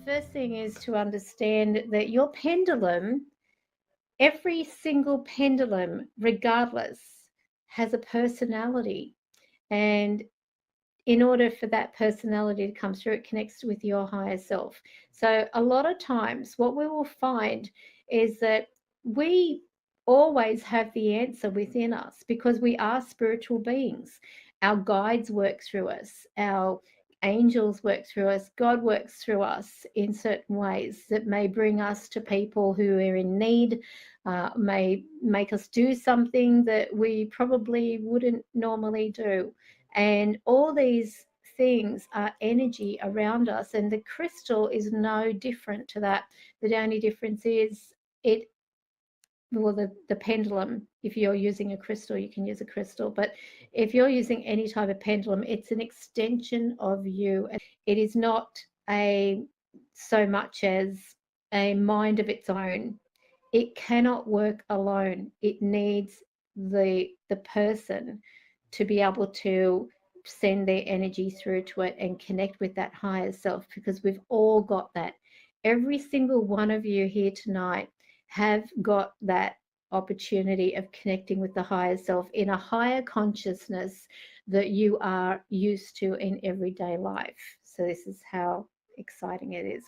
first thing is to understand that your pendulum, every single pendulum, regardless, has a personality. And in order for that personality to come through, it connects with your higher self. So a lot of times what we will find is that we always have the answer within us because we are spiritual beings. Our guides work through us, our angels work through us, God works through us in certain ways that may bring us to people who are in need, may make us do something that we probably wouldn't normally do. And all these things are energy around us, and the crystal is no different to that. The only difference is the pendulum. If you're using a crystal, you can use a crystal, but if you're using any type of pendulum, it's an extension of you. It is not so much as a mind of its own. It cannot work alone. It needs the person to be able to send their energy through to it and connect with that higher self, because we've all got that. Every single one of you here tonight have got that opportunity of connecting with the higher self in a higher consciousness that you are used to in everyday life. So this is how exciting it is.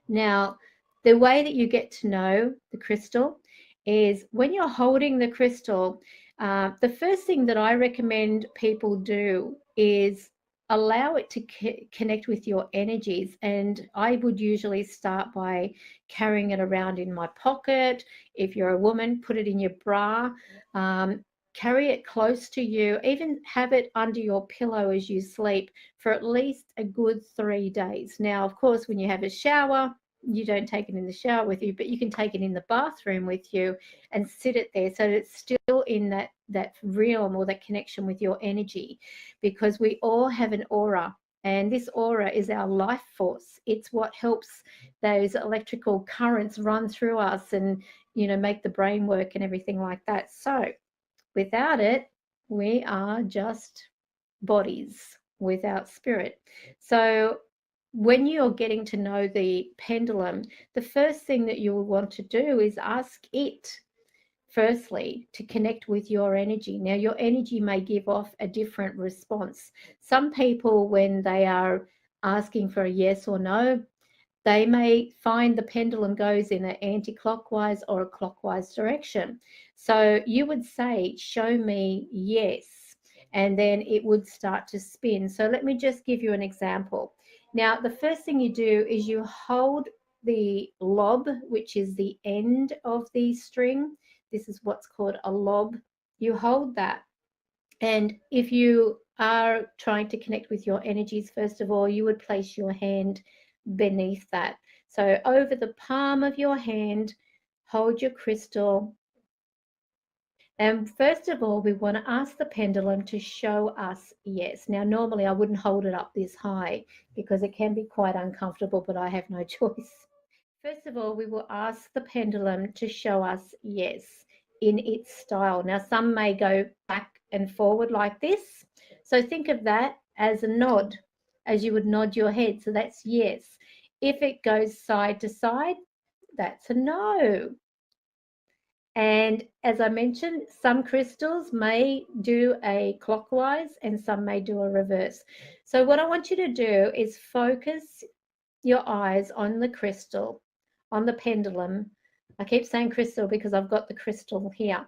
Now, the way that you get to know the crystal is when you're holding the crystal, the first thing that I recommend people do is allow it to connect with your energies. And I would usually start by carrying it around in my pocket. If you're a woman, put it in your bra. Carry it close to you, even have it under your pillow as you sleep for at least a good 3 days. Now, of course, when you have a shower, you don't take it in the shower with you, but you can take it in the bathroom with you and sit it there so that it's still in that realm or that connection with your energy, because we all have an aura, and this aura is our life force. It's what helps those electrical currents run through us and, make the brain work and everything like that. So without it, we are just bodies without spirit. So when you're getting to know the pendulum, the first thing that you will want to do is ask it, firstly, to connect with your energy. Now, your energy may give off a different response. Some people, when they are asking for a yes or no, they may find the pendulum goes in an anti-clockwise or a clockwise direction. So you would say, show me yes, and then it would start to spin. So let me just give you an example. Now, the first thing you do is you hold the lob, which is the end of the string. This is what's called a lob. You hold that. And if you are trying to connect with your energies, first of all, you would place your hand beneath that. So over the palm of your hand, hold your crystal. And first of all, we want to ask the pendulum to show us yes. Now, normally I wouldn't hold it up this high because it can be quite uncomfortable, but I have no choice. First of all, we will ask the pendulum to show us yes in its style. Now, some may go back and forward like this. So think of that as a nod, as you would nod your head. So that's yes. If it goes side to side, that's a no. And as I mentioned, some crystals may do a clockwise and some may do a reverse. So what I want you to do is focus your eyes on the crystal, on the pendulum. I keep saying crystal because I've got the crystal here.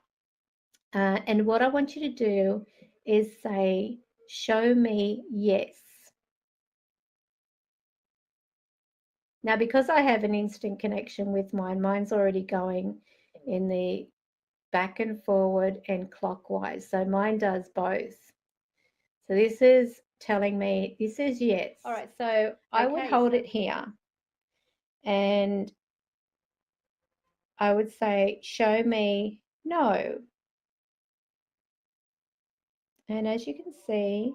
And what I want you to do is say, show me yes. Now, because I have an instant connection with mine's already going in the back and forward and clockwise. So mine does both. So this is telling me this is yes. All right, so I would hold it here and I would say, show me no. And as you can see,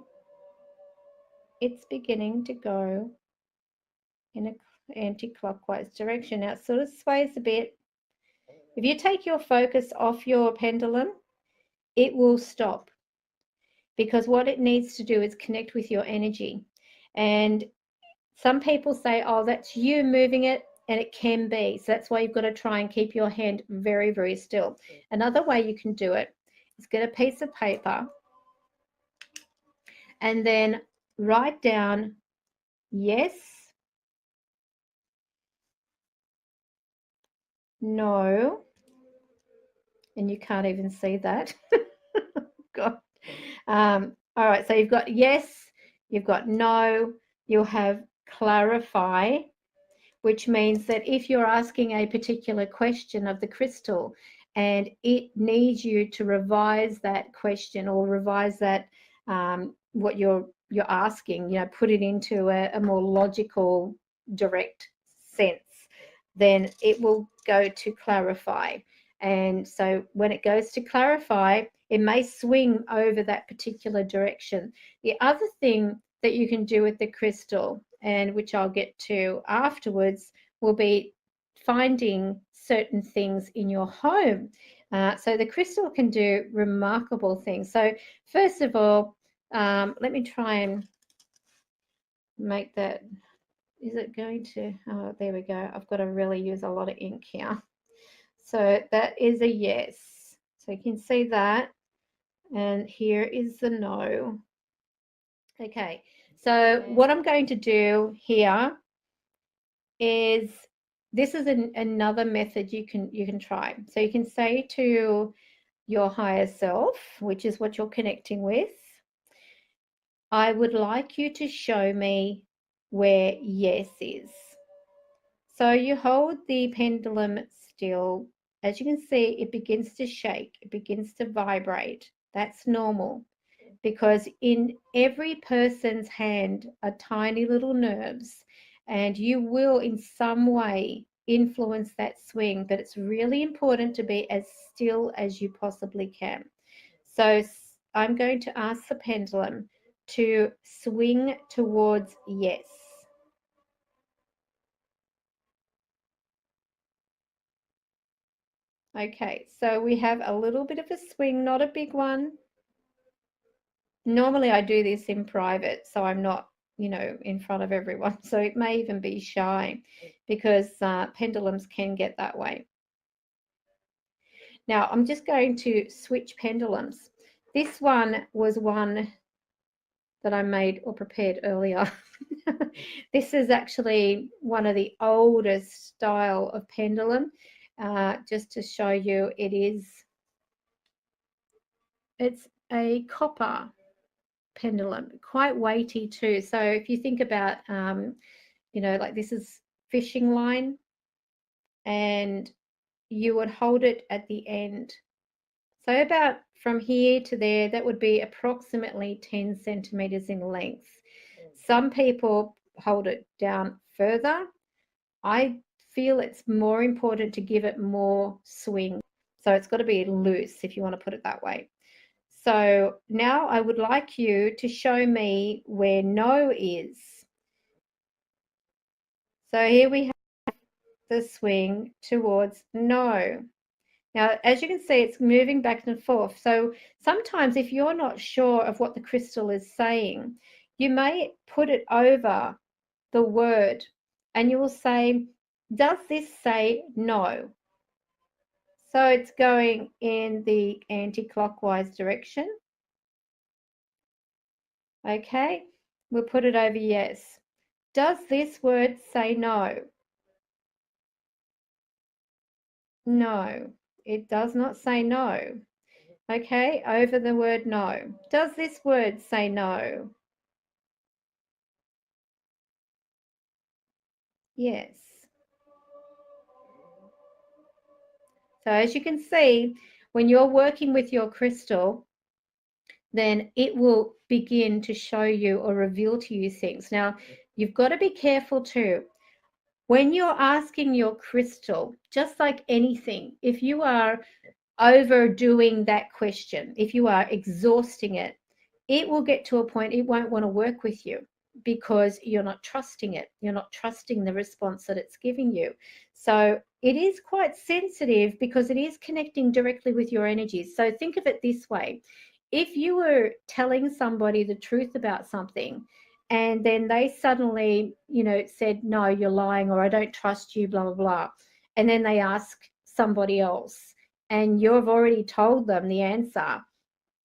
it's beginning to go in an anti-clockwise direction. Now it sort of sways a bit. If you take your focus off your pendulum, it will stop, because what it needs to do is connect with your energy. And Some people say, oh, that's you moving it, and it can be. So that's why you've got to try and keep your hand very, very still. Another way you can do it is get a piece of paper and then write down yes, no, and you can't even see that. God. All right, so you've got yes, you've got no, you'll have clarify, which means that if you're asking a particular question of the crystal and it needs you to revise that question or revise that what you're asking, put it into a more logical, direct sense, then it will go to clarify. And so when it goes to clarify, it may swing over that particular direction. The other thing that you can do with the crystal, and which I'll get to afterwards, will be finding certain things in your home. So the crystal can do remarkable things. So first of all, let me try and make that. Is it going to? Oh, there we go. I've got to really use a lot of ink here. So that is a yes. So you can see that. And here is the no. Okay, so what I'm going to do here is, this is another method you can try. So you can say to your higher self, which is what you're connecting with, I would like you to show me where yes is. So you hold the pendulum still. As you can see, it begins to shake, it begins to vibrate. That's normal, because in every person's hand are tiny little nerves, and you will in some way influence that swing, but it's really important to be as still as you possibly can. So I'm going to ask the pendulum to swing towards yes. Okay, so we have a little bit of a swing, not a big one. Normally I do this in private, so I'm not, in front of everyone. So it may even be shy, because pendulums can get that way. Now I'm just going to switch pendulums. This one was one that I made or prepared earlier. This is actually one of the oldest style of pendulum. Just to show you, it's a copper pendulum, quite weighty too. So if you think about, like this is fishing line, and you would hold it at the end. So about from here to there, that would be approximately 10 centimeters in length. Some people hold it down further. I feel it's more important to give it more swing. So it's got to be loose, if you want to put it that way. So now I would like you to show me where no is. So here we have the swing towards no. Now, as you can see, it's moving back and forth. So sometimes if you're not sure of what the crystal is saying, you may put it over the word and you will say, does this say no? So it's going in the anti-clockwise direction. Okay, we'll put it over yes. Does this word say no? No, it does not say no. Okay, over the word no. Does this word say no? Yes. So as you can see, when you're working with your crystal, then it will begin to show you or reveal to you things. Now, you've got to be careful too. When you're asking your crystal, just like anything, if you are overdoing that question, if you are exhausting it, it will get to a point it won't want to work with you, because you're not trusting it. You're not trusting the response that it's giving you. So it is quite sensitive, because it is connecting directly with your energies. So think of it this way. If you were telling somebody the truth about something and then they suddenly, said, no, you're lying, or I don't trust you, blah, blah, blah. And then they ask somebody else and you've already told them the answer,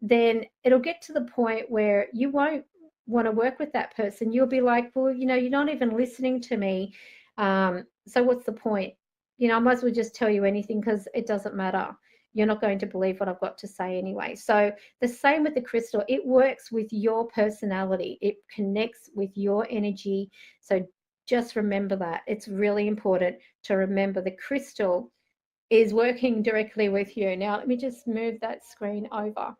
then it'll get to the point where you won't want to work with that person. You'll be like, well, you're not even listening to me. So what's the point? I might as well just tell you anything because it doesn't matter. You're not going to believe what I've got to say anyway. So the same with the crystal. It works with your personality. It connects with your energy. So just remember that. It's really important to remember the crystal is working directly with you. Now, let me just move that screen over.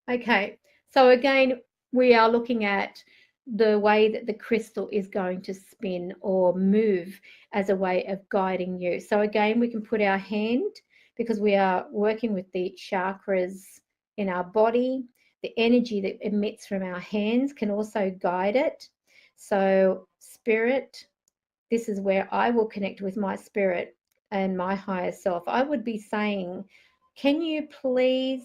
Okay, so again, we are looking at the way that the crystal is going to spin or move as a way of guiding you. So again, we can put our hand, because we are working with the chakras in our body. The energy that emits from our hands can also guide it. So spirit, this is where I will connect with my spirit and my higher self. I would be saying, can you please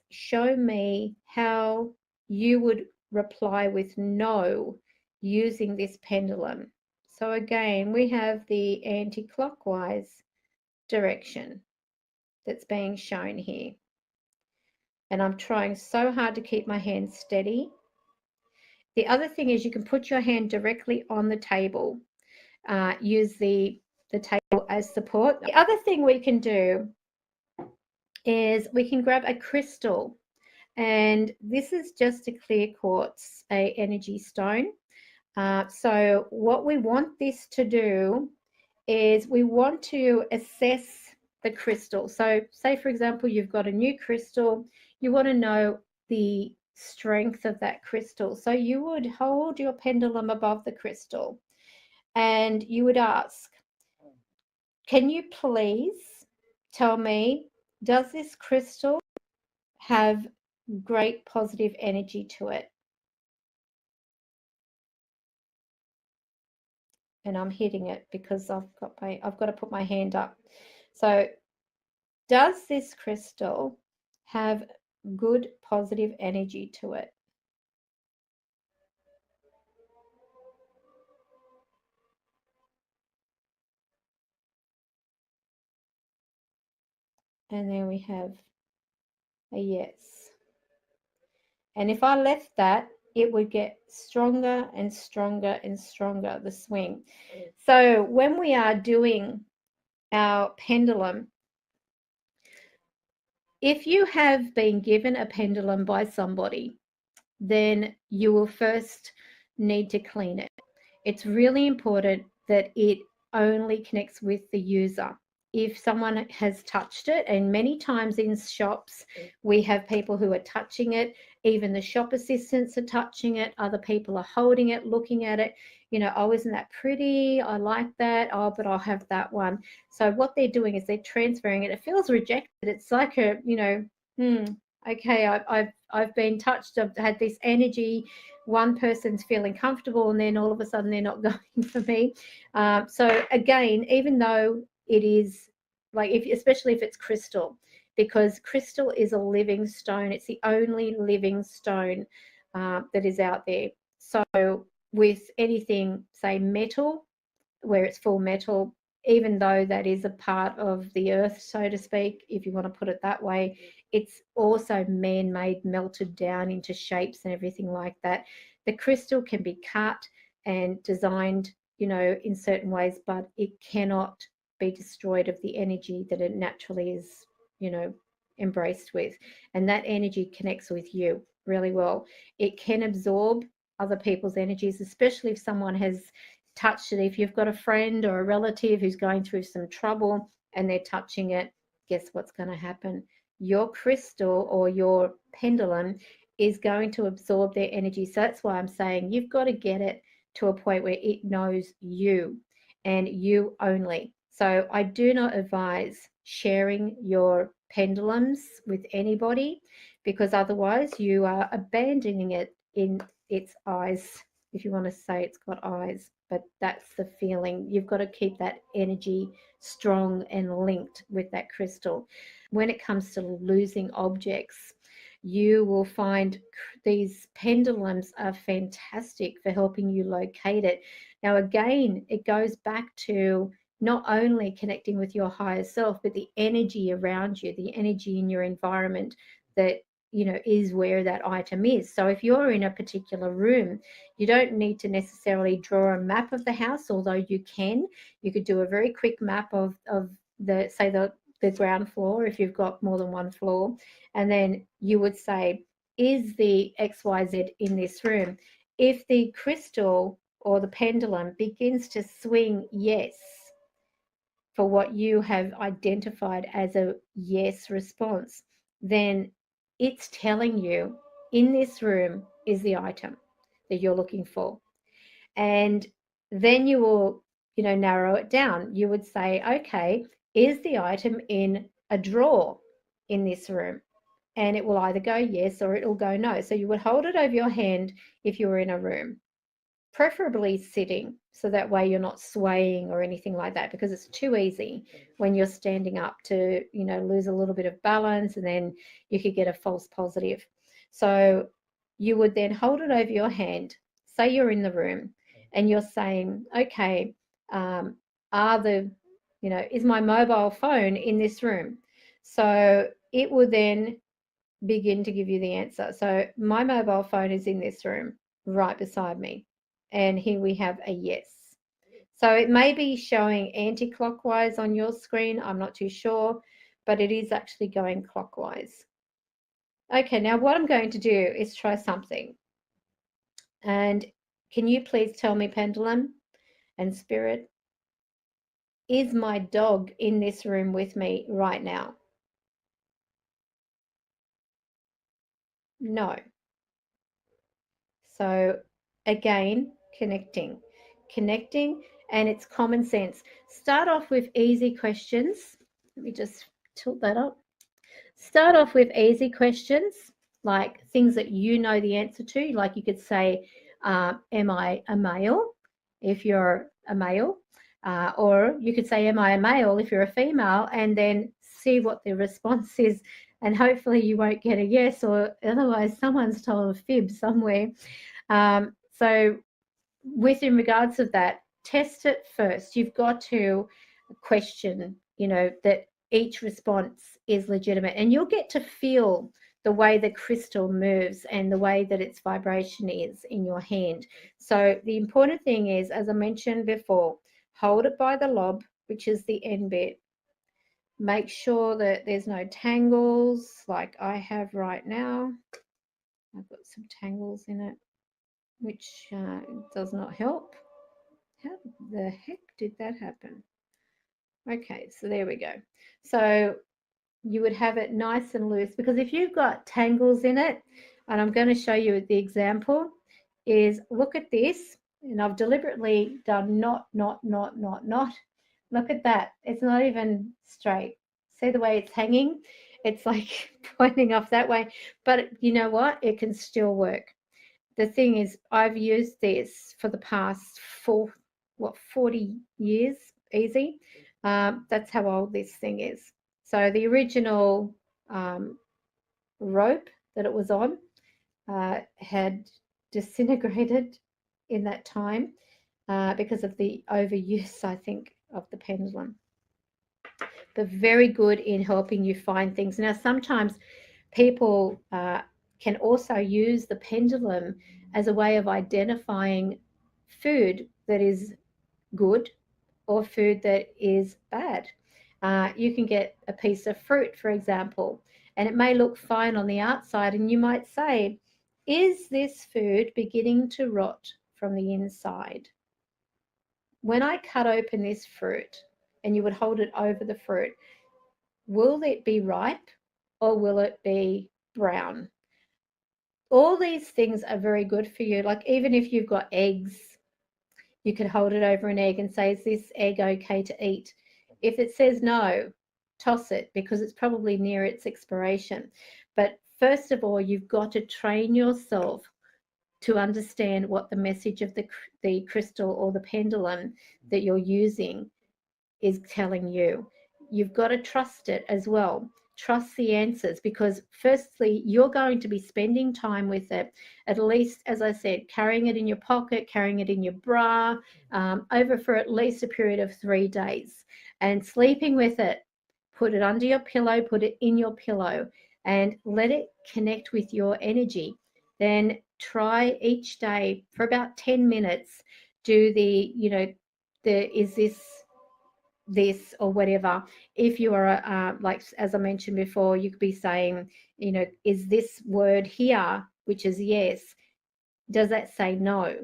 show me how you would reply with no using this pendulum. So again, we have the anti-clockwise direction that's being shown here. And I'm trying so hard to keep my hand steady. The other thing is you can put your hand directly on the table. Use the table as support. The other thing we can do is we can grab a crystal, and this is just a clear quartz, a energy stone. So what we want this to do is we want to assess the crystal. So say, for example, you've got a new crystal, you want to know the strength of that crystal. So you would hold your pendulum above the crystal and you would ask, can you please tell me, does this crystal have great positive energy to it? And I'm hitting it because I've got to put my hand up. So does this crystal have good positive energy to it? And then we have a yes. And if I left that, it would get stronger and stronger and stronger, the swing. So when we are doing our pendulum, if you have been given a pendulum by somebody, then you will first need to clean it. It's really important that it only connects with the user. If someone has touched it, and many times in shops, we have people who are touching it, even the shop assistants are touching it, other people are holding it, looking at it, oh, isn't that pretty? I like that. Oh, but I'll have that one. So what they're doing is they're transferring it. It feels rejected. It's like a, okay, I've been touched. I've had this energy. One person's feeling comfortable, and then all of a sudden they're not going for me. So again, even though it is like, especially if it's crystal, because crystal is a living stone. It's the only living stone that is out there. So with anything, say metal, where it's full metal, even though that is a part of the earth, so to speak, if you want to put it that way, it's also man-made, melted down into shapes and everything like that. The crystal can be cut and designed, in certain ways, but it cannot be destroyed of the energy that it naturally is, embraced with. And that energy connects with you really well. It can absorb other people's energies, especially if someone has touched it. If you've got a friend or a relative who's going through some trouble and they're touching it, guess what's going to happen? Your crystal or your pendulum is going to absorb their energy. So that's why I'm saying you've got to get it to a point where it knows you and you only. So I do not advise sharing your pendulums with anybody, because otherwise you are abandoning it in its eyes, if you want to say it's got eyes, but that's the feeling. You've got to keep that energy strong and linked with that crystal. When it comes to losing objects, you will find these pendulums are fantastic for helping you locate it. Now, again, it goes back to not only connecting with your higher self, but the energy around you, the energy in your environment that, you know, is where that item is. So if you're in a particular room, you don't need to necessarily draw a map of the house, although you can. You could do a very quick map of the, say, the ground floor if you've got more than one floor, and then you would say, is the XYZ in this room? If the crystal or the pendulum begins to swing yes for what you have identified as a yes response, then it's telling you in this room is the item that you're looking for. And then you will, you know, narrow it down. You would say, okay, is the item in a drawer in this room? And it will either go yes or it will go no. So you would hold it over your hand if you were in a room, preferably sitting, so that way you're not swaying or anything like that, because it's too easy when you're standing up to, you know, lose a little bit of balance, and then you could get a false positive. So you would then hold it over your hand, say you're in the room, and you're saying, okay, is my mobile phone in this room? So it will then begin to give you the answer. So my mobile phone is in this room right beside me. And here we have a yes. So it may be showing anti-clockwise on your screen. I'm not too sure, but it is actually going clockwise. Okay, now what I'm going to do is try something. And can you please tell me, Pendulum and Spirit, is my dog in this room with me right now? No. So again, connecting, and it's common sense. Start off with easy questions. Let me just tilt that up. Start off with easy questions, like things that you know the answer to. Like you could say, am I a male if you're a male? Or you could say, am I a male if you're a female? And then see what the response is. And hopefully you won't get a yes, or otherwise someone's told a fib somewhere. So in regards of that, test it first. You've got to question, you know, that each response is legitimate, and you'll get to feel the way the crystal moves and the way that its vibration is in your hand. So the important thing is, as I mentioned before, hold it by the lob, which is the end bit. Make sure that there's no tangles like I have right now. I've got some tangles in it, which does not help. How the heck did that happen? Okay, so there we go. So you would have it nice and loose, because if you've got tangles in it, and I'm going to show you the example, is look at this, and I've deliberately done not. Look at that. It's not even straight. See the way it's hanging? It's like pointing off that way. But you know what? It can still work. The thing is, I've used this for the past 40 years, easy. That's how old this thing is. So the original rope that it was on had disintegrated in that time because of the overuse, I think, of the pendulum. But very good in helping you find things. Now, sometimes people can also use the pendulum as a way of identifying food that is good or food that is bad. You can get a piece of fruit, for example, and it may look fine on the outside, and you might say, is this food beginning to rot from the inside? When I cut open this fruit, and you would hold it over the fruit, will it be ripe or will it be brown? All these things are very good for you. Like even if you've got eggs, you could hold it over an egg and say, is this egg okay to eat? If it says no, toss it, because it's probably near its expiration. But first of all, you've got to train yourself to understand what the message of the crystal or the pendulum that you're using is telling you. You've got to trust it as well. trust the answers, because firstly, you're going to be spending time with it, at least, as I said, carrying it in your pocket, carrying it in your bra, over for at least a period of 3 days, and sleeping with it. Put it under your pillow, put it in your pillow, and let it connect with your energy. Then try each day for about 10 minutes, do the, is this or whatever. If you are like, as I mentioned before, you could be saying, is this word here, which is yes, does that say no?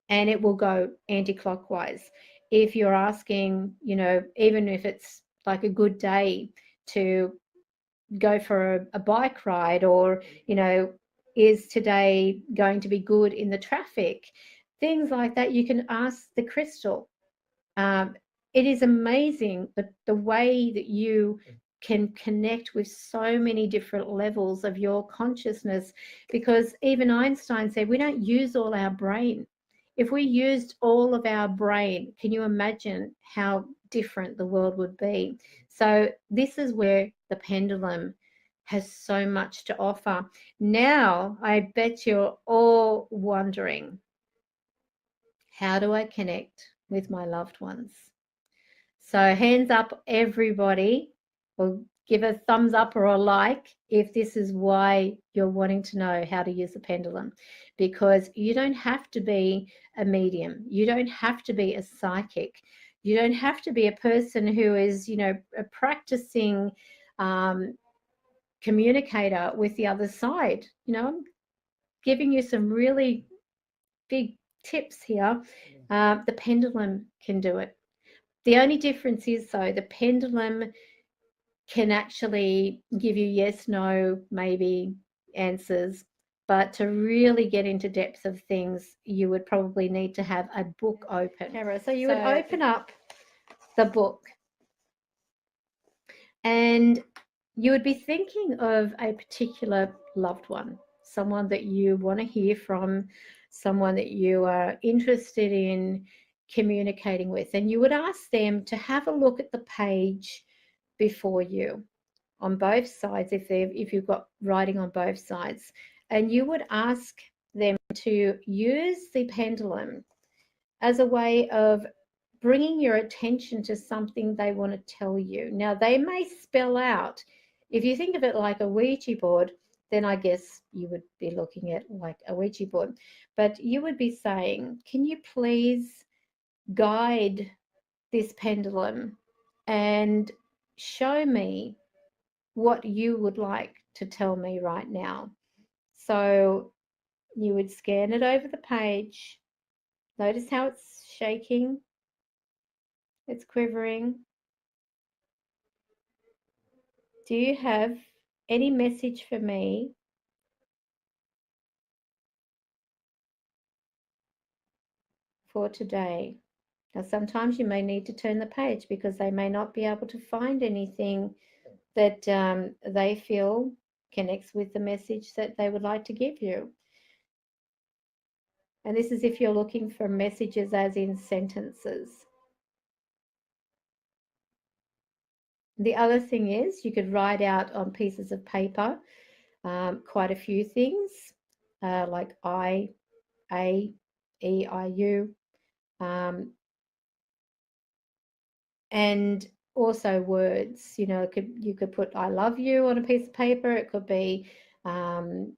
And it will go anti-clockwise. If you're asking, even if it's like a good day to go for a bike ride, or is today going to be good in the traffic, things like that, you can ask the crystal. It is amazing the way that you can connect with so many different levels of your consciousness, because even Einstein said we don't use all our brain. If we used all of our brain, can you imagine how different the world would be? So this is where the pendulum has so much to offer. Now, I bet you're all wondering, how do I connect with my loved ones? So hands up, everybody, or give a thumbs up or a like if this is why you're wanting to know how to use the pendulum, because you don't have to be a medium. You don't have to be a psychic. You don't have to be a person who is, a practicing communicator with the other side. I'm giving you some really big tips here. The pendulum can do it. The only difference is, though, the pendulum can actually give you yes, no, maybe answers. But to really get into depth of things, you would probably need to have a book open. So you would open up the book, and you would be thinking of a particular loved one, someone that you want to hear from, someone that you are interested in communicating with, and you would ask them to have a look at the page before you on both sides, if you've got writing on both sides, and you would ask them to use the pendulum as a way of bringing your attention to something they want to tell you. Now, they may spell out, if you think of it like a Ouija board, then I guess you would be looking at like a Ouija board, but you would be saying, can you please guide this pendulum and show me what you would like to tell me right now? So you would scan it over the page. Notice how it's shaking, it's quivering. Do you have any message for me for today? Now, sometimes you may need to turn the page because they may not be able to find anything that they feel connects with the message that they would like to give you. And this is if you're looking for messages as in sentences. The other thing is you could write out on pieces of paper quite a few things, like I, A, E, I, U, and also words. You could put I love you on a piece of paper. It could be I'm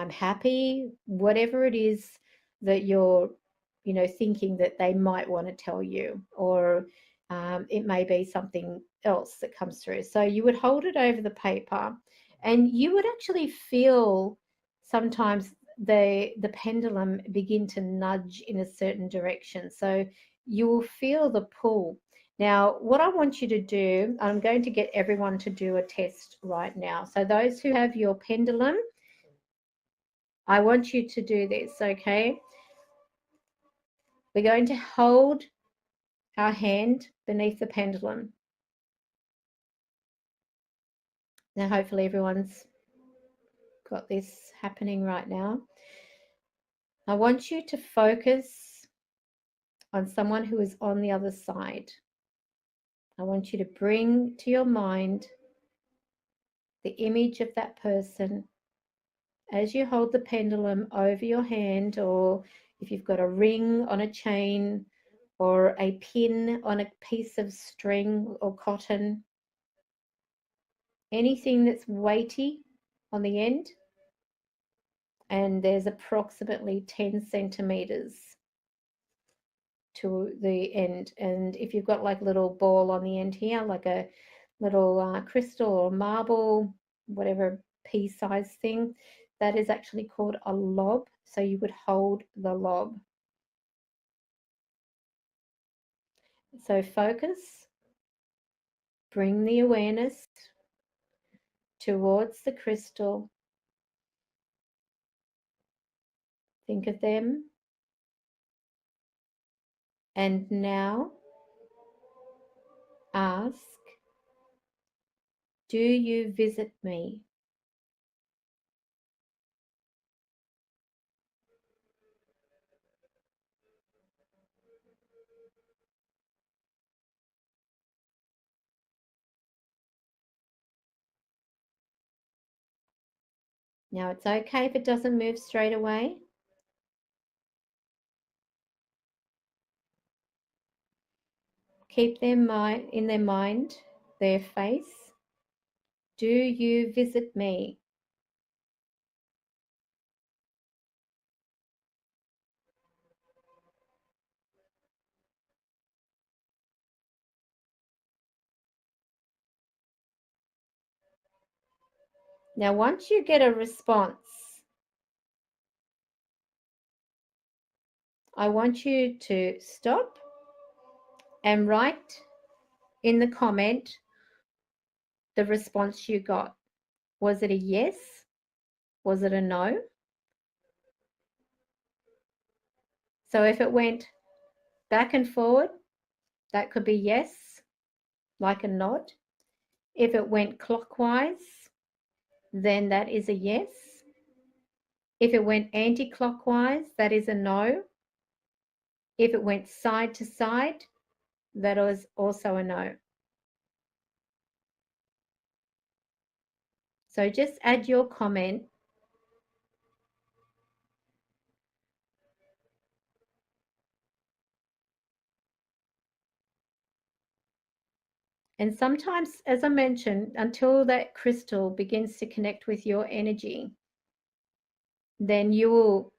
happy, whatever it is that you're thinking that they might want to tell you, or it may be something else that comes through. So you would hold it over the paper, and you would actually feel sometimes the pendulum begin to nudge in a certain direction. So you will feel the pull. Now, what I want you to do, I'm going to get everyone to do a test right now. So those who have your pendulum, I want you to do this, okay? We're going to hold our hand beneath the pendulum. Now, hopefully everyone's got this happening right now. I want you to focus on someone who is on the other side. I want you to bring to your mind the image of that person as you hold the pendulum over your hand, or if you've got a ring on a chain or a pin on a piece of string or cotton, anything that's weighty on the end, and there's approximately 10 centimeters to the end. And if you've got like a little ball on the end here, like a little crystal or marble, whatever pea size thing, that is actually called a lob. So you would hold the lob. So focus, bring the awareness towards the crystal. Think of them. And now ask, do you visit me? Now it's okay if it doesn't move straight away. Keep in their mind, their face. Do you visit me? Now, once you get a response, I want you to stop and write in the comment the response you got. Was it a yes? Was it a no? So if it went back and forward, that could be yes, like a nod. If it went clockwise, then that is a yes. If it went anti-clockwise, that is a no. If it went side to side, that was also a no. So just add your comment. And sometimes, as I mentioned, until that crystal begins to connect with your energy, then you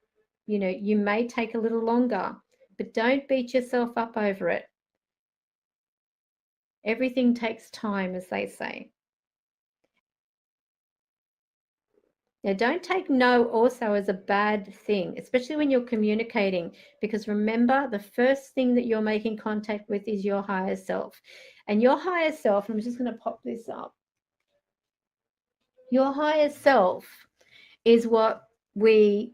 may take a little longer, but don't beat yourself up over it. Everything takes time, as they say. Now, don't take no also as a bad thing, especially when you're communicating, because remember, the first thing that you're making contact with is your higher self. And your higher self, I'm just going to pop this up. Your higher self is what we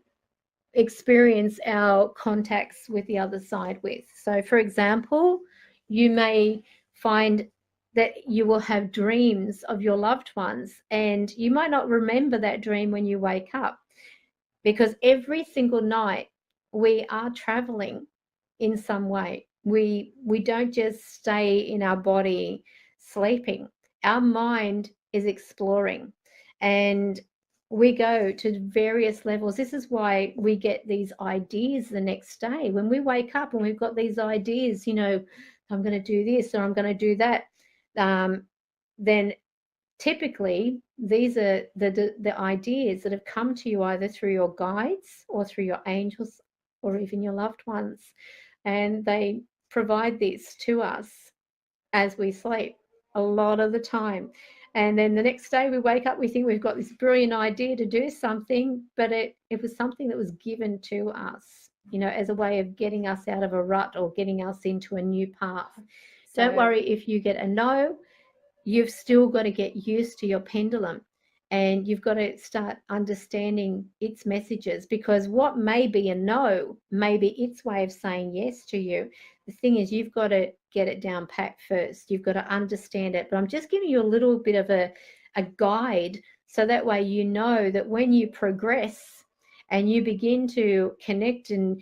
experience our contacts with the other side with. So, for example, you may find that you will have dreams of your loved ones, and you might not remember that dream when you wake up, because every single night we are traveling in some way. We don't just stay in our body sleeping. Our mind is exploring, and we go to various levels. This is why we get these ideas the next day. When we wake up and we've got these ideas, I'm going to do this or I'm going to do that, then typically these are the ideas that have come to you either through your guides or through your angels or even your loved ones. And they provide this to us as we sleep a lot of the time. And then the next day we wake up, we think we've got this brilliant idea to do something, but it was something that was given to us, as a way of getting us out of a rut or getting us into a new path. So, don't worry if you get a no. You've still got to get used to your pendulum, and you've got to start understanding its messages, because what may be a no may be its way of saying yes to you. The thing is, you've got to get it down pat first. You've got to understand it. But I'm just giving you a little bit of a guide, so that way you know that when you progress and you begin to connect and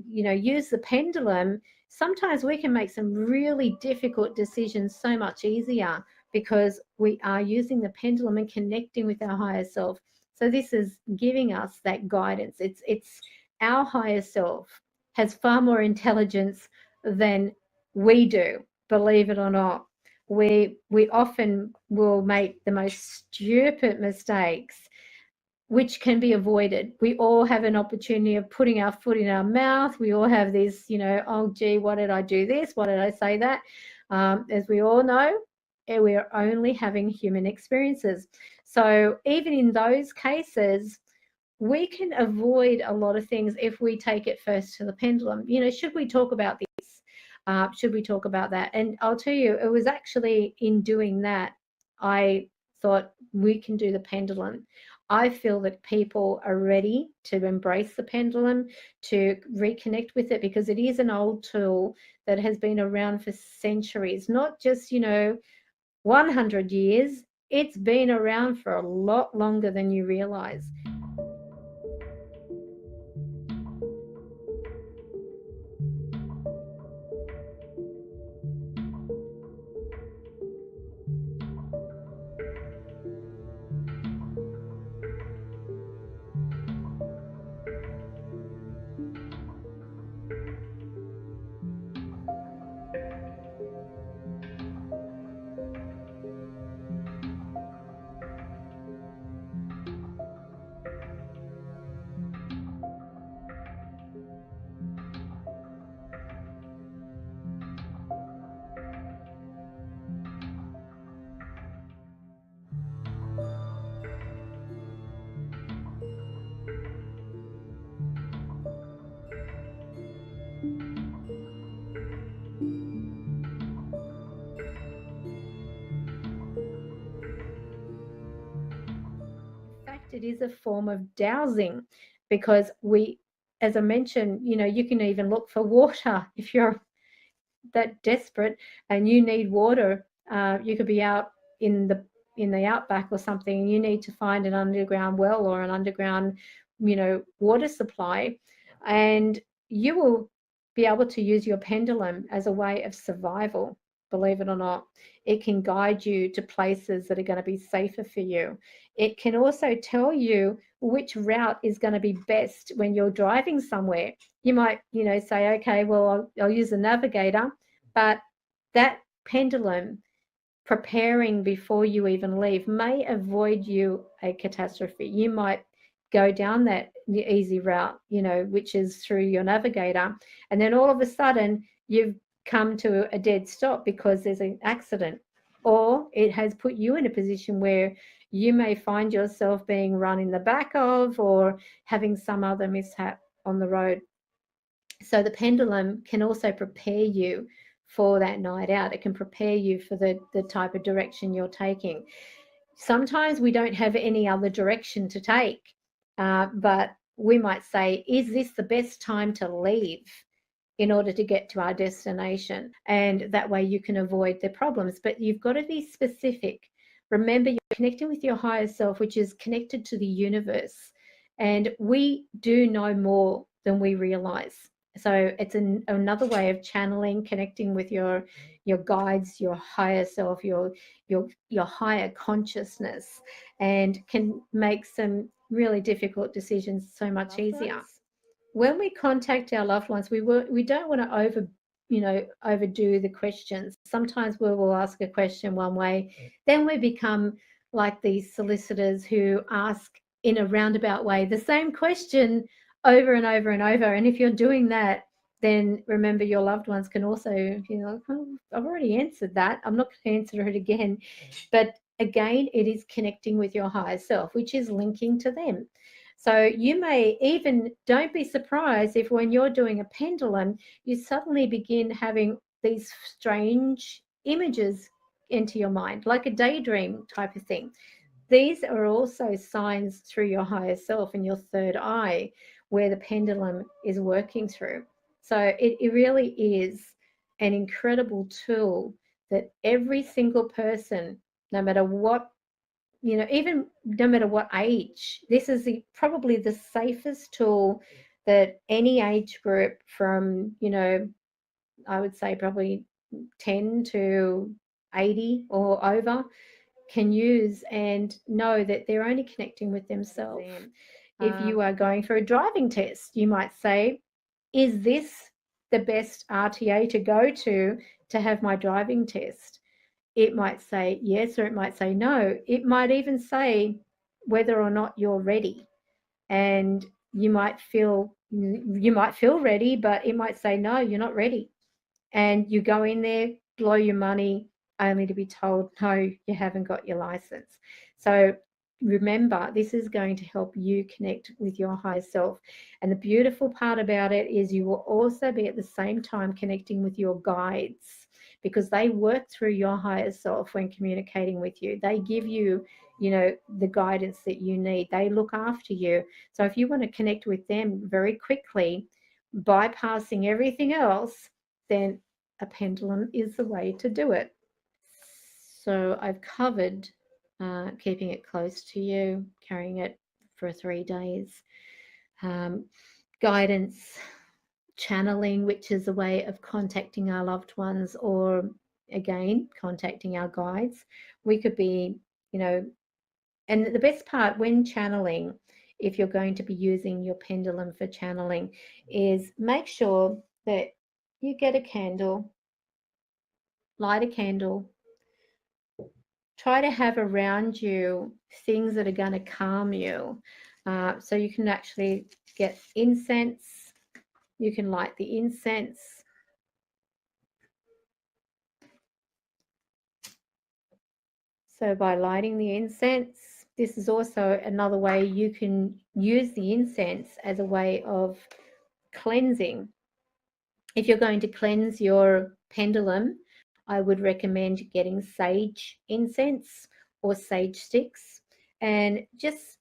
use the pendulum, sometimes we can make some really difficult decisions so much easier, because we are using the pendulum and connecting with our higher self. So this is giving us that guidance. It's our higher self has far more intelligence than we do, believe it or not. We often will make the most stupid mistakes which can be avoided. We all have an opportunity of putting our foot in our mouth. We all have this, oh, gee, why did I do this? Why did I say that? As we all know, we are only having human experiences. So even in those cases, we can avoid a lot of things if we take it first to the pendulum. Should we talk about this? Should we talk about that? And I'll tell you, it was actually in doing that, I thought we can do the pendulum. I feel that people are ready to embrace the pendulum, to reconnect with it, because it is an old tool that has been around for centuries, not just, 100 years. It's been around for a lot longer than you realize. It is a form of dowsing, because we, as I mentioned, you can even look for water if you're that desperate and you need water. You could be out in the outback or something, and you need to find an underground well or an underground, water supply, and you will be able to use your pendulum as a way of survival. Believe it or not, it can guide you to places that are going to be safer for you. It can also tell you which route is going to be best when you're driving somewhere. You might, say, okay, well, I'll use a navigator, but that pendulum preparing before you even leave may avoid you a catastrophe. You might go down that easy route, which is through your navigator, and then all of a sudden you've come to a dead stop because there's an accident, or it has put you in a position where you may find yourself being run in the back of, or having some other mishap on the road. So the pendulum can also prepare you for that night out. It can prepare you for the type of direction you're taking. Sometimes we don't have any other direction to take, but we might say, is this the best time to leave in order to get to our destination? And that way you can avoid the problems. But you've got to be specific. Remember, you're connecting with your higher self, which is connected to the universe. And we do know more than we realize. So it's another way of channeling, connecting with your guides, your higher self, your higher consciousness, and can make some really difficult decisions so much easier. When we contact our loved ones, we don't want to overdo the questions. Sometimes we will ask a question one way, then we become like these solicitors who ask in a roundabout way the same question over and over and over. And if you're doing that, then remember, your loved ones can also, oh, I've already answered that, I'm not going to answer it again. But again, it is connecting with your higher self, which is linking to them. So you may even, don't be surprised if when you're doing a pendulum, you suddenly begin having these strange images into your mind, like a daydream type of thing. These are also signs through your higher self and your third eye, where the pendulum is working through. So it really is an incredible tool that every single person, no matter what, even no matter what age, this is probably the safest tool that any age group from, I would say probably 10 to 80 or over can use and know that they're only connecting with themselves. If you are going for a driving test, you might say, is this the best RTA to go to have my driving test? It might say yes, or it might say no. It might even say whether or not you're ready. And you might feel ready, but it might say, no, you're not ready. And you go in there, blow your money, only to be told, no, you haven't got your license. So remember, this is going to help you connect with your higher self. And the beautiful part about it is you will also be at the same time connecting with your guides, because they work through your higher self when communicating with you. They give you, the guidance that you need. They look after you. So if you want to connect with them very quickly, bypassing everything else, then a pendulum is the way to do it. So I've covered keeping it close to you, carrying it for 3 days, guidance, channeling, which is a way of contacting our loved ones, or again, contacting our guides. We could be, and the best part when channeling, if you're going to be using your pendulum for channeling, is make sure that you get a candle, light a candle, try to have around you things that are going to calm you. So you can actually get incense. You can light the incense. So by lighting the incense, this is also another way you can use the incense as a way of cleansing. If you're going to cleanse your pendulum, I would recommend getting sage incense or sage sticks, and just,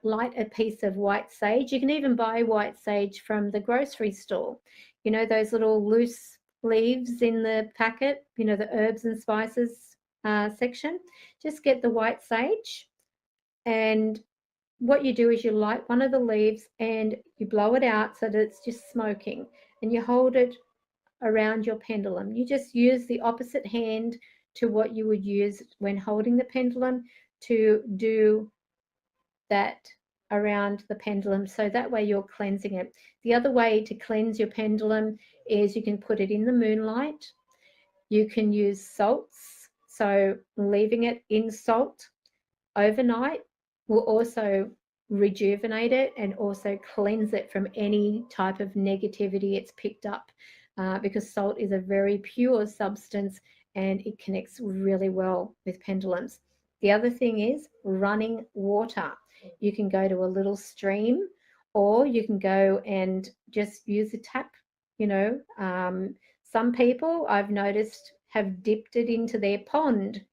light a piece of white sage. You can even buy white sage from the grocery store. Those little loose leaves in the packet, the herbs and spices section. Just get the white sage, and what you do is you light one of the leaves and you blow it out so that it's just smoking, and you hold it around your pendulum. You just use the opposite hand to what you would use when holding the pendulum to do that around the pendulum, so that way you're cleansing it. The other way to cleanse your pendulum is you can put it in the moonlight. You can use salts, so leaving it in salt overnight will also rejuvenate it and also cleanse it from any type of negativity it's picked up, because salt is a very pure substance and it connects really well with pendulums. The other thing is running water. You can go to a little stream, or you can go and just use a tap. Some people I've noticed have dipped it into their pond.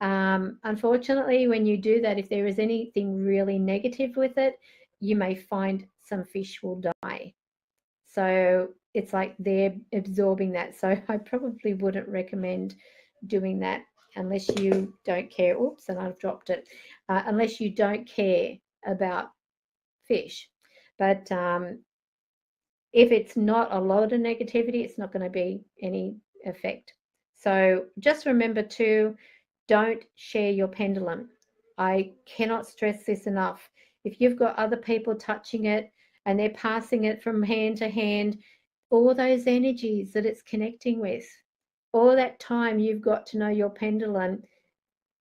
Unfortunately, when you do that, if there is anything really negative with it, you may find some fish will die. So it's like they're absorbing that. So I probably wouldn't recommend doing that unless you don't care. Oops, and I've dropped it. Unless you don't care about fish. But if it's not a lot of negativity, it's not going to be any effect. So just remember to don't share your pendulum. I cannot stress this enough. If you've got other people touching it and they're passing it from hand to hand, all those energies that it's connecting with, all that time you've got to know your pendulum,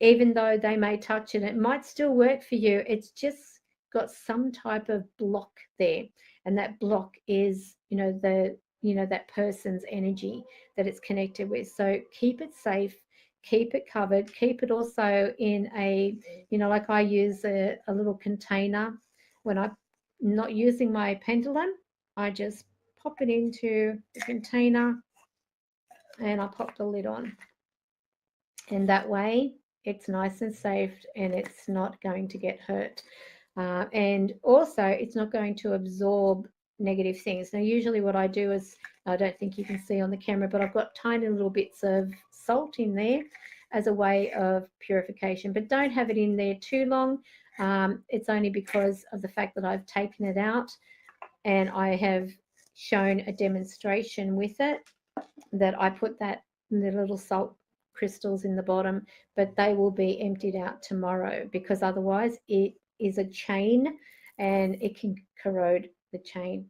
even though they may touch it, it might still work for you. It's just got some type of block there, and that block is, that person's energy that it's connected with. So keep it safe, keep it covered, keep it also in a, like I use a little container. When I'm not using my pendulum, I just pop it into the container and I pop the lid on, and that way it's nice and safe and it's not going to get hurt. And also it's not going to absorb negative things. Now, usually what I do is, I don't think you can see on the camera, but I've got tiny little bits of salt in there as a way of purification, but don't have it in there too long. It's only because of the fact that I've taken it out and I have shown a demonstration with it, that I put that in the little salt crystals in the bottom, but they will be emptied out tomorrow, because otherwise it is a chain and it can corrode the chain.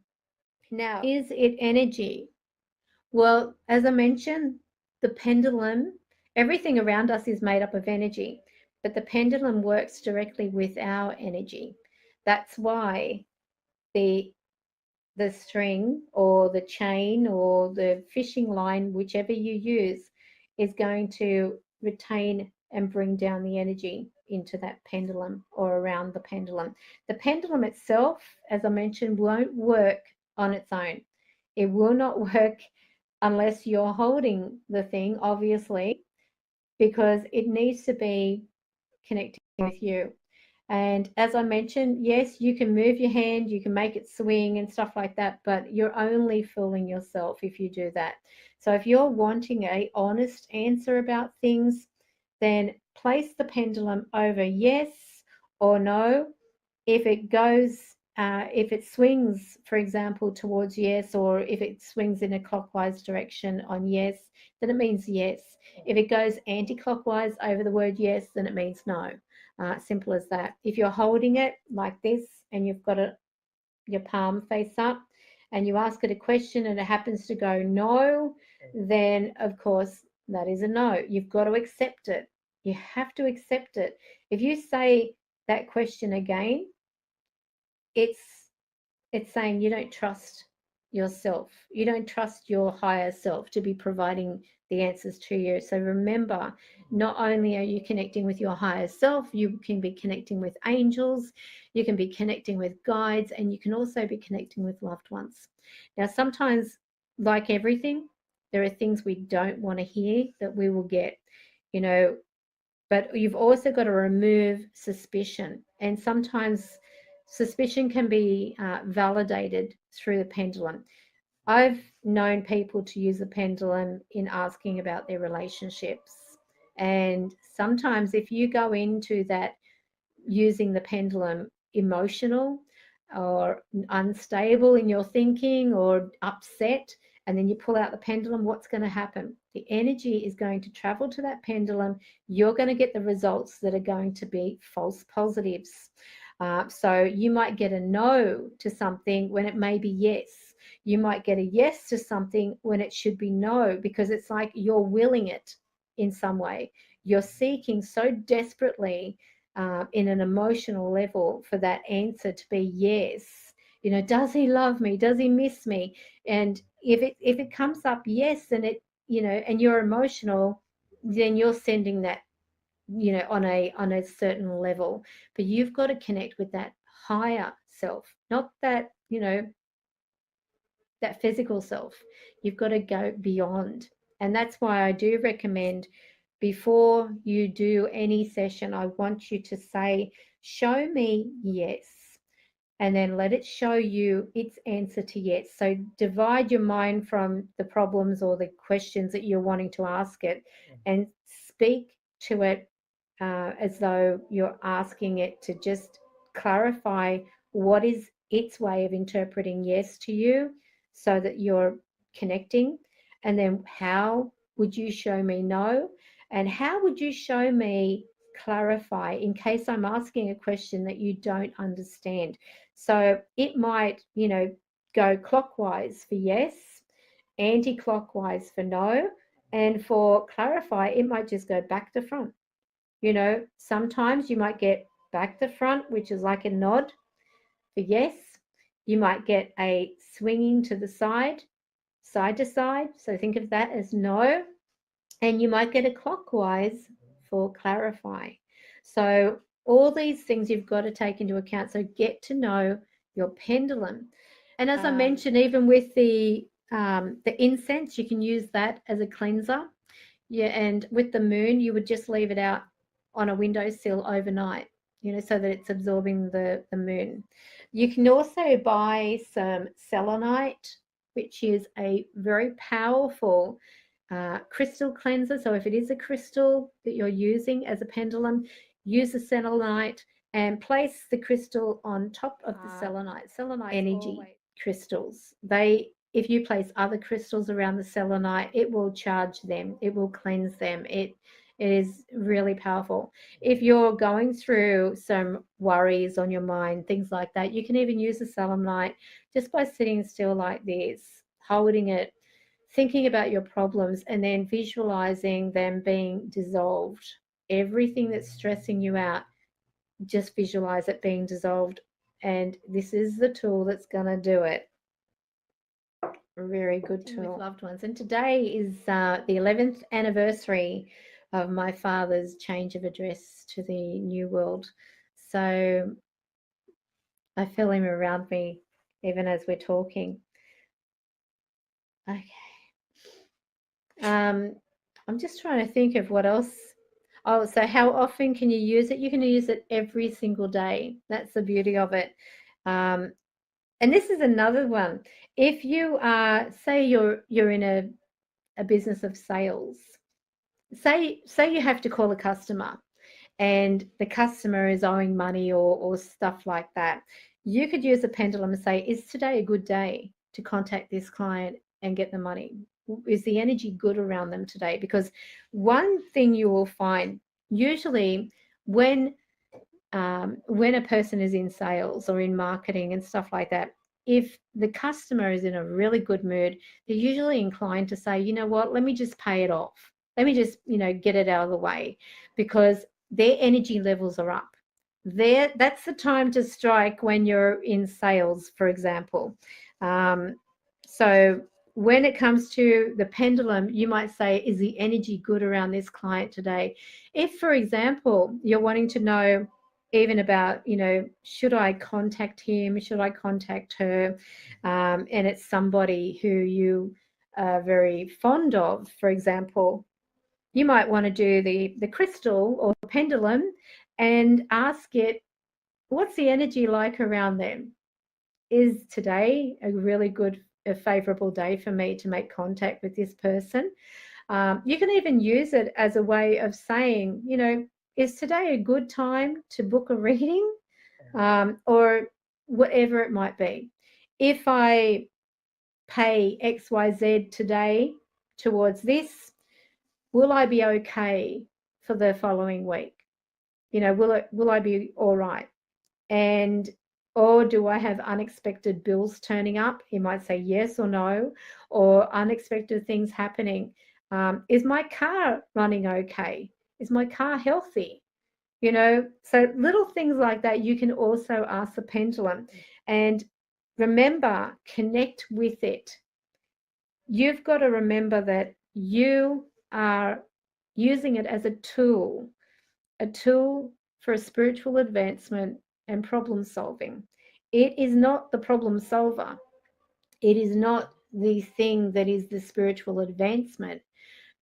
Now, is it energy? Well, as I mentioned, the pendulum, everything around us is made up of energy, but the pendulum works directly with our energy. That's why the string or the chain or the fishing line, whichever you use, is going to retain and bring down the energy into that pendulum or around the pendulum. The pendulum itself, as I mentioned, won't work on its own. It will not work unless you're holding the thing, obviously, because it needs to be connecting with you. And as I mentioned, yes, you can move your hand, you can make it swing and stuff like that, but you're only fooling yourself if you do that. So if you're wanting a honest answer about things, then place the pendulum over yes or no. If it goes, if it swings, for example, towards yes, or if it swings in a clockwise direction on yes, then it means yes. If it goes anti-clockwise over the word yes, then it means no. Simple as that. If you're holding it like this and you've got your palm face up and you ask it a question and it happens to go no, then of course that is a no. You've got to accept it. You have to accept it. If you say that question again, it's saying you don't trust yourself. You don't trust your higher self to be providing the answers to you. So remember, not only are you connecting with your higher self, you can be connecting with angels, you can be connecting with guides, and you can also be connecting with loved ones. Now, sometimes, like everything, there are things we don't want to hear that we will get, you know, but you've also got to remove suspicion. And sometimes suspicion can be validated through the pendulum. I've known people to use the pendulum in asking about their relationships. And sometimes if you go into that using the pendulum emotional or unstable in your thinking or upset, and then you pull out the pendulum, what's going to happen? The energy is going to travel to that pendulum. You're going to get the results that are going to be false positives. So you might get a no to something when it may be yes. You might get a yes to something when it should be no, because it's like you're willing it in some way. You're seeking so desperately in an emotional level for that answer to be yes. You know, does he love me? Does he miss me? And if it comes up yes, and it, you know, and you're emotional, then you're sending that, you know, on a certain level. But you've got to connect with that higher self, not that, you know, that physical self. You've got to go beyond. And that's why I do recommend, before you do any session, I want you to say, show me yes, and then let it show you its answer to yes. So divide your mind from the problems or the questions that you're wanting to ask it, and speak to it as though you're asking it to just clarify what is its way of interpreting yes to you, so that you're connecting. And then how would you show me no? And how would you show me clarify in case I'm asking a question that you don't understand? So it might, you know, go clockwise for yes, anti-clockwise for no, and for clarify, it might just go back to front. You know, sometimes you might get back to front, which is like a nod for yes. You might get a swinging to the side, side to side. So think of that as no. And you might get a clockwise for clarify. So all these things you've got to take into account. So get to know your pendulum. And as I mentioned, even with the incense, you can use that as a cleanser. Yeah, and with the moon, you would just leave it out on a windowsill overnight, you know, so that it's absorbing the moon. You can also buy some selenite, which is a very powerful crystal cleanser. So if it is a crystal that you're using as a pendulum, use the selenite and place the crystal on top of the selenite. Selenite energy crystals. They if you place other crystals around the selenite, it will charge them, it will cleanse them. It is really powerful. If you're going through some worries on your mind, things like that, you can even use the selenite just by sitting still like this, holding it, thinking about your problems, and then visualizing them being dissolved. Everything that's stressing you out, just visualize it being dissolved. And this is the tool that's going to do it. A very good tool. With loved ones. And today is the 11th anniversary of my father's change of address to the new world. So I feel him around me even as we're talking. Okay. I'm just trying to think of what else. Oh, so how often can you use it? You can use it every single day. That's the beauty of it. And this is another one. If you are, say you're in a business of sales, say you have to call a customer and the customer is owing money or stuff like that, you could use a pendulum and say, is today a good day to contact this client and get the money? Is the energy good around them today? Because one thing you will find, usually when a person is in sales or in marketing and stuff like that, if the customer is in a really good mood, they're usually inclined to say, you know what, let me just pay it off. Let me just, get it out of the way, because their energy levels are up. That's the time to strike when you're in sales, for example. So when it comes to the pendulum, you might say, is the energy good around this client today? If, for example, you're wanting to know even about, should I contact him? Should I contact her? And it's somebody who you are very fond of, for example, you might want to do the crystal or pendulum and ask it, what's the energy like around them? Is today a really good, a favorable day for me to make contact with this person? You can even use it as a way of saying, is today a good time to book a reading? Or whatever it might be. If I pay XYZ today towards this, will I be okay for the following week? Will I be all right? Or do I have unexpected bills turning up? You might say yes or no, or unexpected things happening. Is my car running okay? Is my car healthy? So little things like that, you can also ask the pendulum. And remember, connect with it. You've got to remember that you are using it as a tool for a spiritual advancement and problem solving. It is not the problem solver. It is not the thing that is the spiritual advancement,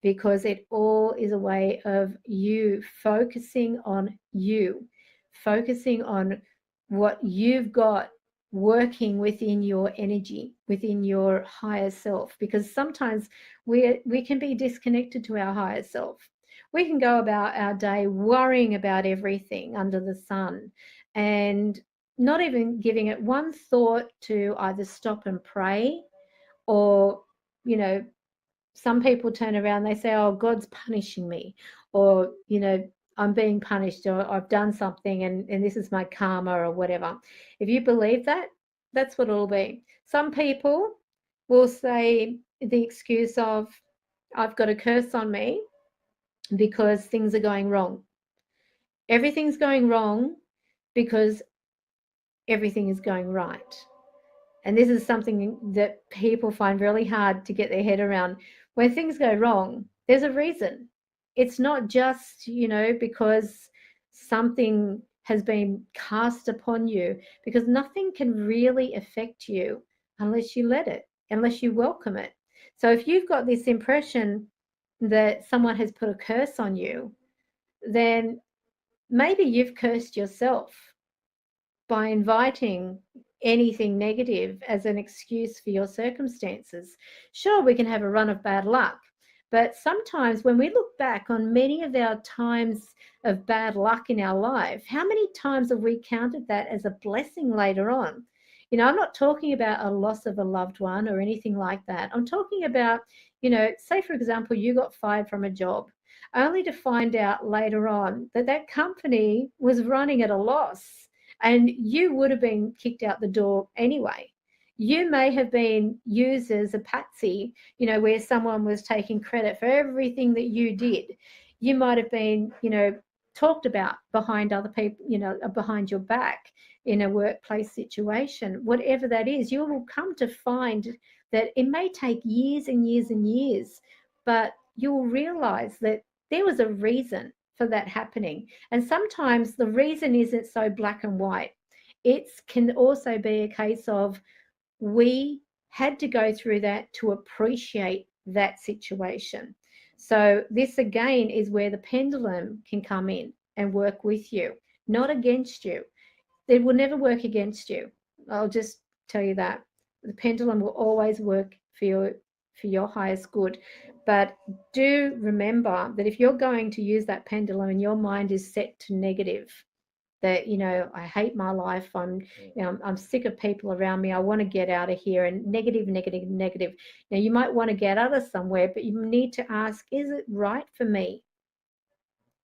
because it all is a way of you focusing on what you've got working within your energy, within your higher self. Because sometimes we can be disconnected to our higher self. We can go about our day worrying about everything under the sun and not even giving it one thought to either stop and pray, or, some people turn around, they say, oh, God's punishing me, or, I'm being punished, or I've done something and this is my karma, or whatever. If you believe that, that's what it'll be. Some people will say the excuse of, I've got a curse on me because things are going wrong. Everything's going wrong because everything is going right. And this is something that people find really hard to get their head around. When things go wrong, there's a reason. It's not just, because something has been cast upon you, because nothing can really affect you unless you let it, unless you welcome it. So if you've got this impression that someone has put a curse on you, then maybe you've cursed yourself by inviting anything negative as an excuse for your circumstances. Sure, we can have a run of bad luck, but sometimes when we look back on many of our times of bad luck in our life, how many times have we counted that as a blessing later on? You know, I'm not talking about a loss of a loved one or anything like that. I'm talking about, you know, say, for example, you got fired from a job only to find out later on that that company was running at a loss and you would have been kicked out the door anyway. You may have been used as a patsy, you know, where someone was taking credit for everything that you did. You might have been, you know, talked about behind other people, you know, behind your back in a workplace situation. Whatever that is, you will come to find that it may take years and years and years, but you'll realize that there was a reason for that happening. And sometimes the reason isn't so black and white. It can also be a case of we had to go through that to appreciate that situation. So this again is where the pendulum can come in and work with you, not against you. It will never work against you. I'll just tell you that. The pendulum will always work for your highest good. But do remember that if you're going to use that pendulum and your mind is set to negative, that, you know, I hate my life, I'm sick of people around me, I want to get out of here, and negative, negative, negative. Now you might want to get out of somewhere, but you need to ask, is it right for me,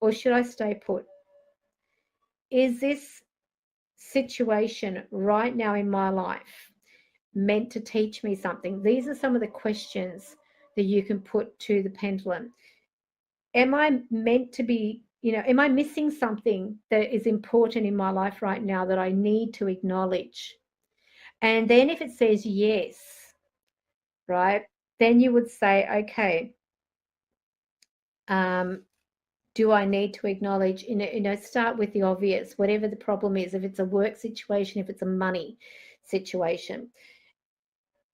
or should I stay put? Is this situation right now in my life meant to teach me something? These are some of the questions that you can put to the pendulum. Am I meant to be, you know, am I missing something that is important in my life right now that I need to acknowledge? And then if it says yes, right, then you would say, okay, do I need to acknowledge, you know, start with the obvious, whatever the problem is, if it's a work situation, if it's a money situation.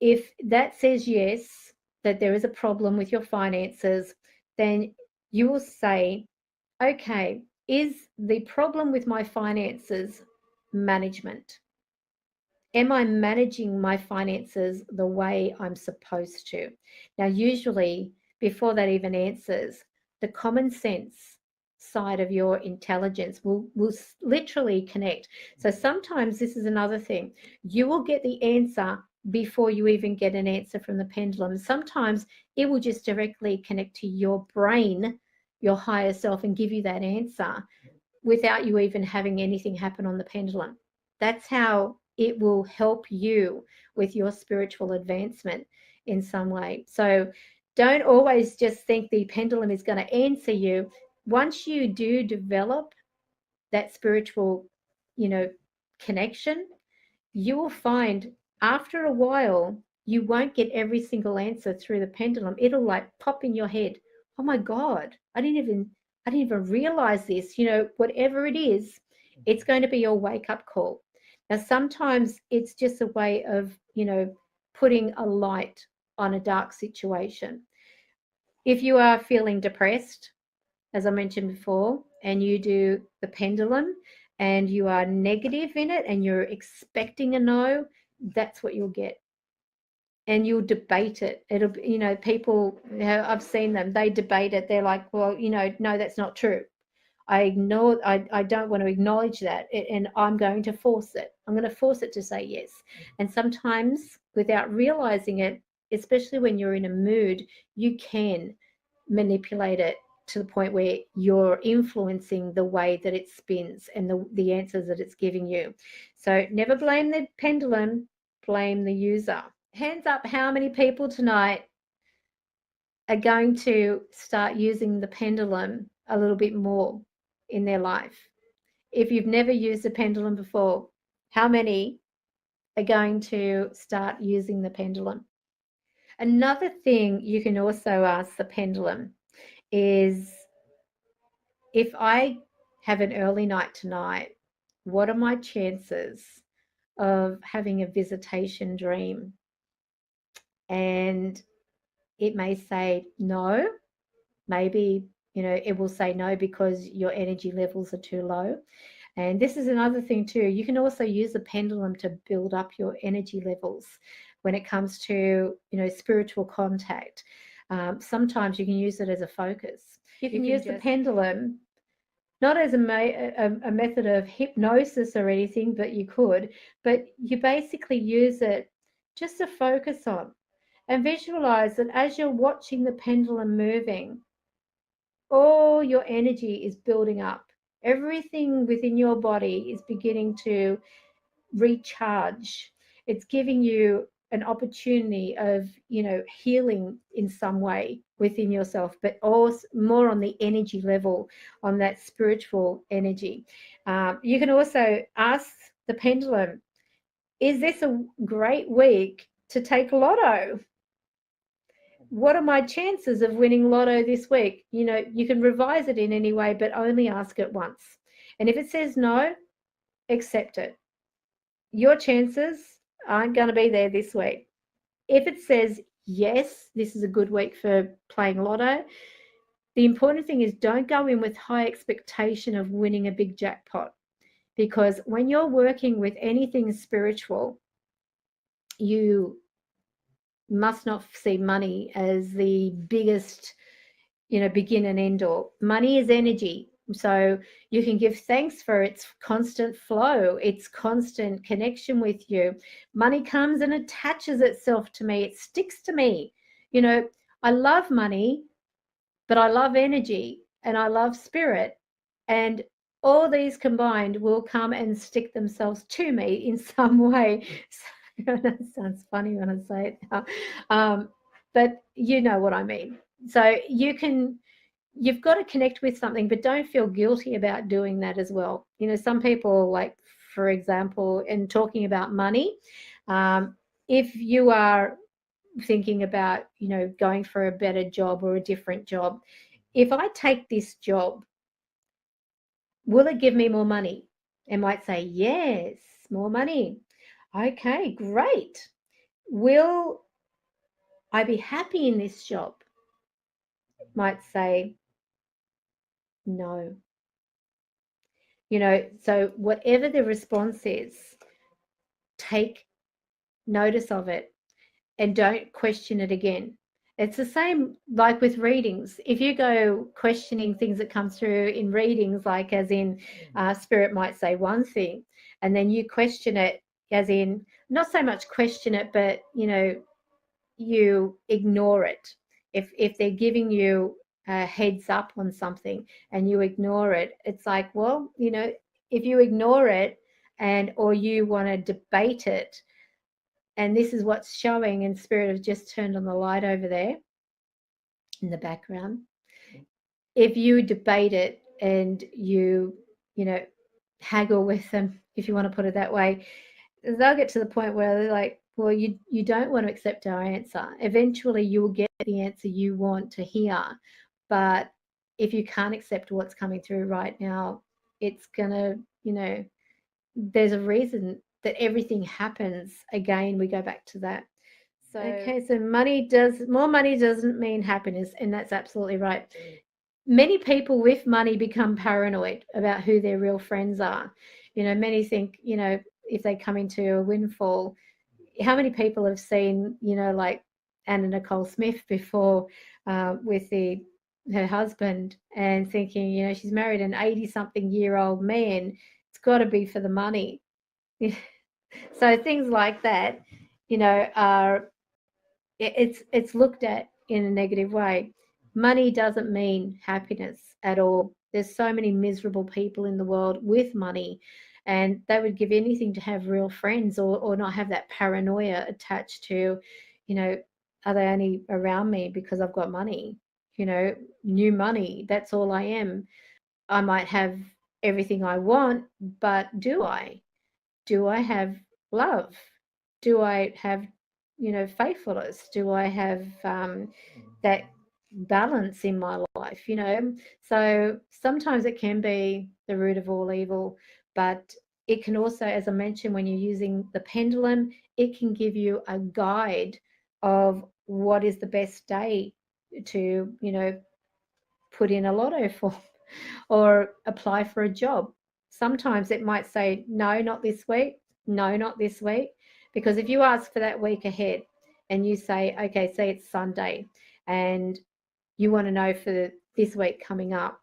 If that says yes, that there is a problem with your finances, then you will say, okay, is the problem with my finances management? Am I managing my finances the way I'm supposed to? Now, usually, before that even answers, the common sense side of your intelligence will literally connect. So sometimes this is another thing. You will get the answer before you even get an answer from the pendulum. Sometimes it will just directly connect to your brain, your higher self, and give you that answer without you even having anything happen on the pendulum. That's how it will help you with your spiritual advancement in some way. So don't always just think the pendulum is going to answer you. Once you do develop that spiritual, you know, connection, you will find after a while you won't get every single answer through the pendulum. It'll like pop in your head. Oh my God, I didn't even realize this. You know, whatever it is, it's going to be your wake-up call. Now, sometimes it's just a way of, you know, putting a light on a dark situation. If you are feeling depressed, as I mentioned before, and you do the pendulum and you are negative in it and you're expecting a no, that's what you'll get. And you'll debate it. It'll be, you know, people, you know, I've seen them, they debate it. They're like, well, you know, no, that's not true. I don't want to acknowledge that, and I'm going to force it. I'm going to force it to say yes. And sometimes without realizing it, especially when you're in a mood, you can manipulate it to the point where you're influencing the way that it spins and the answers that it's giving you. So never blame the pendulum, blame the user. Hands up, how many people tonight are going to start using the pendulum a little bit more in their life? If you've never used a pendulum before, how many are going to start using the pendulum? Another thing you can also ask the pendulum is, if I have an early night tonight, what are my chances of having a visitation dream? And it may say no. Maybe, you know, it will say no because your energy levels are too low. And this is another thing too. You can also use the pendulum to build up your energy levels when it comes to, you know, spiritual contact. Sometimes you can use it as a focus. You can use the pendulum not as a method of hypnosis or anything, but you basically use it just to focus on and visualize that as you're watching the pendulum moving, all your energy is building up. Everything within your body is beginning to recharge. It's giving you an opportunity of, healing in some way within yourself, but also more on the energy level, on that spiritual energy. You can also ask the pendulum, is this a great week to take lotto? What are my chances of winning lotto this week? You can revise it in any way, but only ask it once. And if it says no, accept it. Your chances aren't going to be there this week. If it says, yes, this is a good week for playing lotto, the important thing is don't go in with high expectation of winning a big jackpot. Because when you're working with anything spiritual, you must not see money as the biggest, begin and end all. Money is energy. So you can give thanks for its constant flow, its constant connection with you. Money comes and attaches itself to me. It sticks to me. I love money, but I love energy and I love spirit. And all these combined will come and stick themselves to me in some way. So, that sounds funny when I say it now. But you know what I mean. So you've got to connect with something, but don't feel guilty about doing that as well. Some people, like, for example, in talking about money, if you are thinking about, going for a better job or a different job, if I take this job, will it give me more money? And might say, yes, more money. Okay, great. Will I be happy in this job? Might say, no. So whatever the response is, take notice of it and don't question it again. It's the same like with readings. If you go questioning things that come through in readings, like as in spirit might say one thing, and then you question it, as in not so much question it, but you ignore it. If they're giving you a heads up on something and you ignore it, it's like, well, if you ignore it or you want to debate it, and this is what's showing, and spirit have just turned on the light over there in the background. If you debate it and you haggle with them, if you want to put it that way, they'll get to the point where they're like, well, you don't want to accept our answer. Eventually you will get the answer you want to hear. But if you can't accept what's coming through right now, it's gonna, there's a reason that everything happens. Again, we go back to that. So okay, so more money doesn't mean happiness, and that's absolutely right. Many people with money become paranoid about who their real friends are. Many think, if they come into a windfall, how many people have seen, like Anna Nicole Smith before with her husband, and thinking, she's married an 80-something-year-old man. It's got to be for the money. So things like that, are it's looked at in a negative way. Money doesn't mean happiness at all. There's so many miserable people in the world with money, and they would give anything to have real friends or not have that paranoia attached to, are they only around me because I've got money? New money, that's all I am. I might have everything I want, but do I? Do I have love? Do I have, faithfulness? Do I have that balance in my life? So sometimes it can be the root of all evil, but it can also, as I mentioned, when you're using the pendulum, it can give you a guide of what is the best day to, put in a lotto form or apply for a job. Sometimes it might say, no, not this week. No, not this week. Because if you ask for that week ahead and you say, okay, say it's Sunday and you want to know for this week coming up,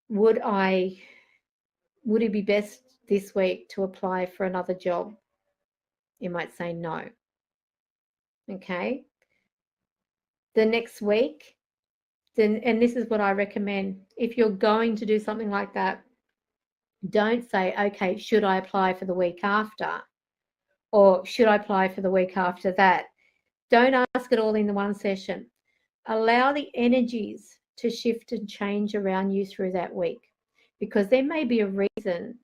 would it be best this week to apply for another job? You might say no. Okay. The next week, then, and this is what I recommend, if you're going to do something like that, don't say, okay, should I apply for the week after? Or should I apply for the week after that? Don't ask it all in the one session. Allow the energies to shift and change around you through that week, because there may be a reason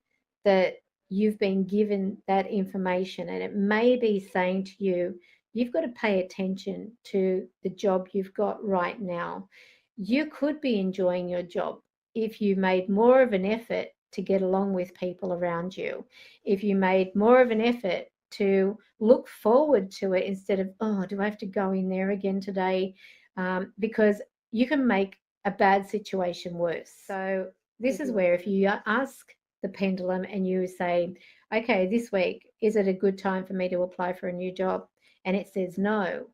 that you've been given that information, and it may be saying to you, you've got to pay attention to the job you've got right now. You could be enjoying your job if you made more of an effort to get along with people around you, if you made more of an effort to look forward to it instead of, oh, do I have to go in there again today? Because you can make a bad situation worse. So this is where, if you ask the pendulum and you say, okay, this week, is it a good time for me to apply for a new job? And it says no,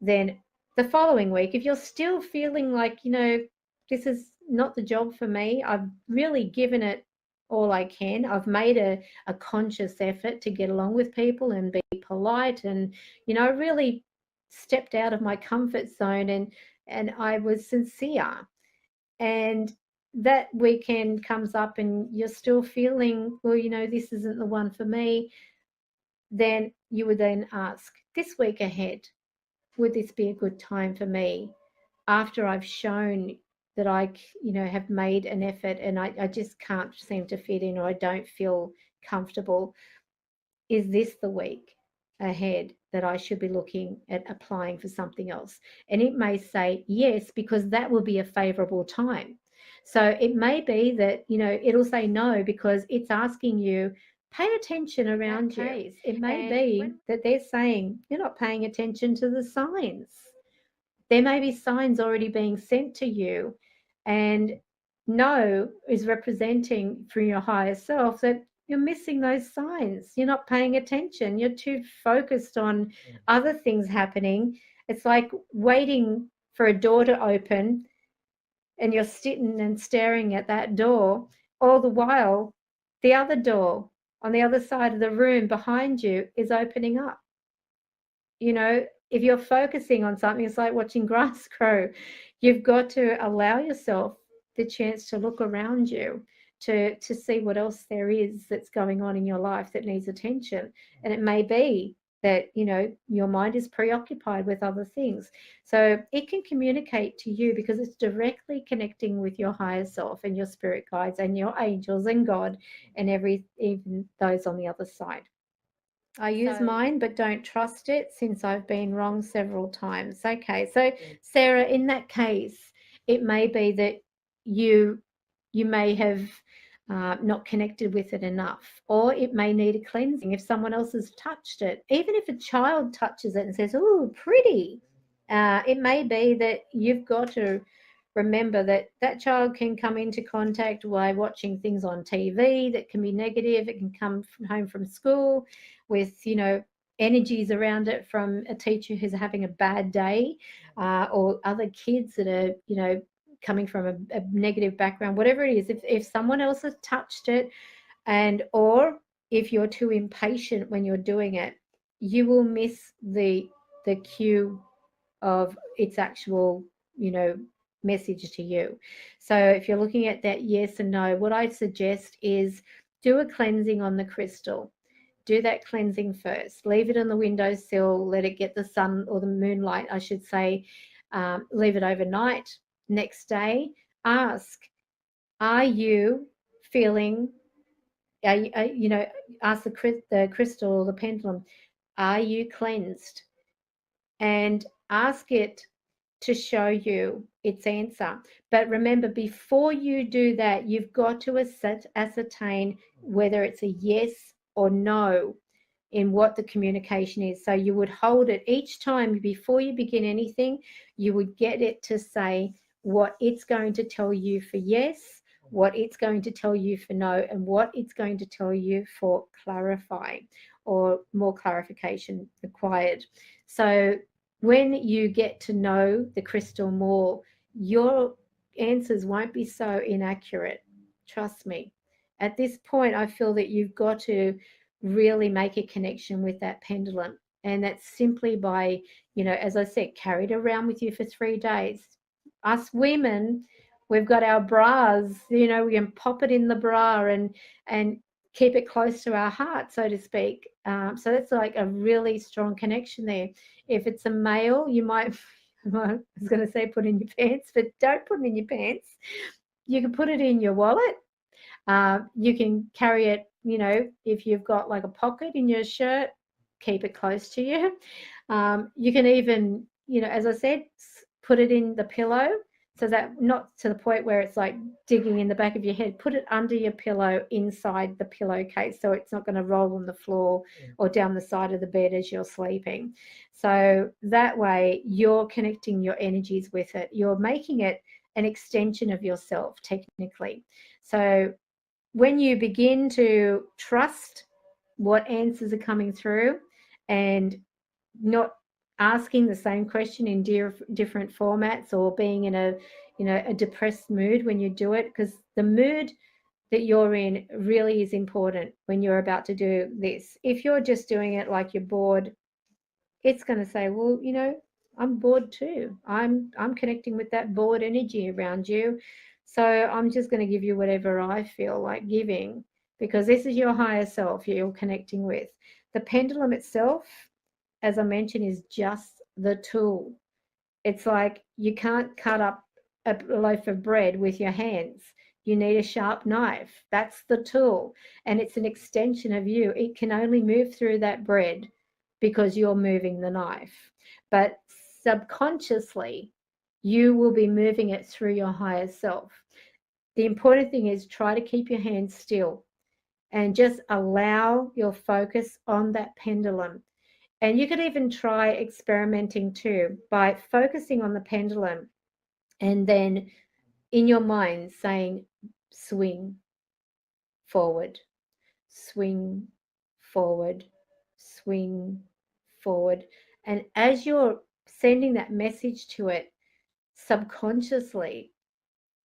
then the following week, if you're still feeling like, this is not the job for me, I've really given it all I can, I've made a conscious effort to get along with people and be polite, and really stepped out of my comfort zone, and I was sincere, and that weekend comes up and you're still feeling, well, this isn't the one for me, then you would then ask, this week ahead, would this be a good time for me, after I've shown that I have made an effort and I just can't seem to fit in, or I don't feel comfortable? Is this the week ahead that I should be looking at applying for something else? And it may say yes, because that will be a favorable time. So it may be that, it'll say no because it's asking you, pay attention around you. It may be that they're saying you're not paying attention to the signs. There may be signs already being sent to you, and no is representing from your higher self that you're missing those signs. You're not paying attention. You're too focused on other things happening. It's like waiting for a door to open, and you're sitting and staring at that door. All the while, the other door on the other side of the room behind you is opening up. If you're focusing on something, it's like watching grass grow. You've got to allow yourself the chance to look around you, to see what else there is that's going on in your life that needs attention. And it may be that, your mind is preoccupied with other things. So it can communicate to you because it's directly connecting with your higher self and your spirit guides and your angels and God and even those on the other side. I use mine, but don't trust it, since I've been wrong several times. Okay, so Sarah, in that case, it may be that you may have not connected with it enough, or it may need a cleansing if someone else has touched it. Even if a child touches it and says, "Oh, pretty," it may be that you've got to remember that that child can come into contact by watching things on TV that can be negative. It can come home from school with, energies around it from a teacher who's having a bad day, or other kids that are, coming from a negative background, whatever it is. If someone else has touched it, or if you're too impatient when you're doing it, you will miss the cue of its actual, message to you. So if you're looking at that yes and no, what I suggest is do a cleansing on the crystal. Do that cleansing first. Leave it on the windowsill. Let it get the sun or the moonlight, I should say. Leave it overnight. Next day, ask, are you feeling, ask the crystal or the pendulum, are you cleansed? And ask it to show you its answer. But remember, before you do that, you've got to ascertain whether it's a yes or no in what the communication is. So you would hold it each time before you begin anything. You would get it to say what it's going to tell you for yes, what it's going to tell you for no, and what it's going to tell you for clarify or more clarification required. So when you get to know the crystal more, your answers won't be so inaccurate. Trust me. At this point, I feel that you've got to really make a connection with that pendulum. And that's simply by, as I said, carry it around with you for 3 days. Us women, we've got our bras, we can pop it in the bra and keep it close to our heart, so to speak. So that's like a really strong connection there. If it's a male, you might, I was going to say put in your pants, but don't put it in your pants. You can put it in your wallet. You can carry it, if you've got like a pocket in your shirt, keep it close to you. You can even, as I said, put it in the pillow, so that not to the point where it's like digging in the back of your head. Put it under your pillow, inside the pillowcase, so it's not going to roll on the floor or down the side of the bed as you're sleeping. So that way you're connecting your energies with it. You're making it an extension of yourself, technically. So when you begin to trust what answers are coming through and not asking the same question in different formats, or being in a depressed mood when you do it, because the mood that you're in really is important when you're about to do this. If you're just doing it like you're bored, it's going to say, well, I'm bored too. I'm connecting with that bored energy around you. So I'm just going to give you whatever I feel like giving, because this is your higher self you're connecting with. The pendulum itself, as I mentioned, is just the tool. It's like you can't cut up a loaf of bread with your hands. You need a sharp knife. That's the tool. And it's an extension of you. It can only move through that bread because you're moving the knife. But subconsciously, you will be moving it through your higher self. The important thing is try to keep your hands still and just allow your focus on that pendulum. And you could even try experimenting too by focusing on the pendulum and then in your mind saying, swing forward, swing forward, swing forward. And as you're sending that message to it subconsciously,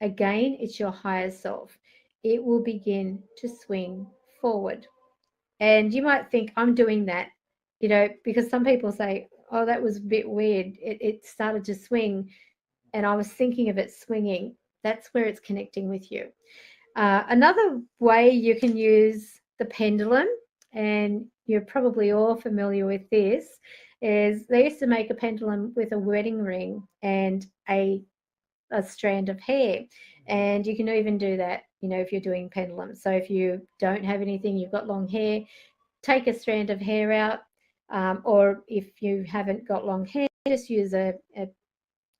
again, it's your higher self. It will begin to swing forward. And you might think, I'm doing that, because some people say, oh, that was a bit weird. It started to swing and I was thinking of it swinging. That's where it's connecting with you. Another way you can use the pendulum, and you're probably all familiar with this, is they used to make a pendulum with a wedding ring and a strand of hair. And you can even do that, if you're doing pendulums. So if you don't have anything, you've got long hair, take a strand of hair out, or if you haven't got long hair, just use a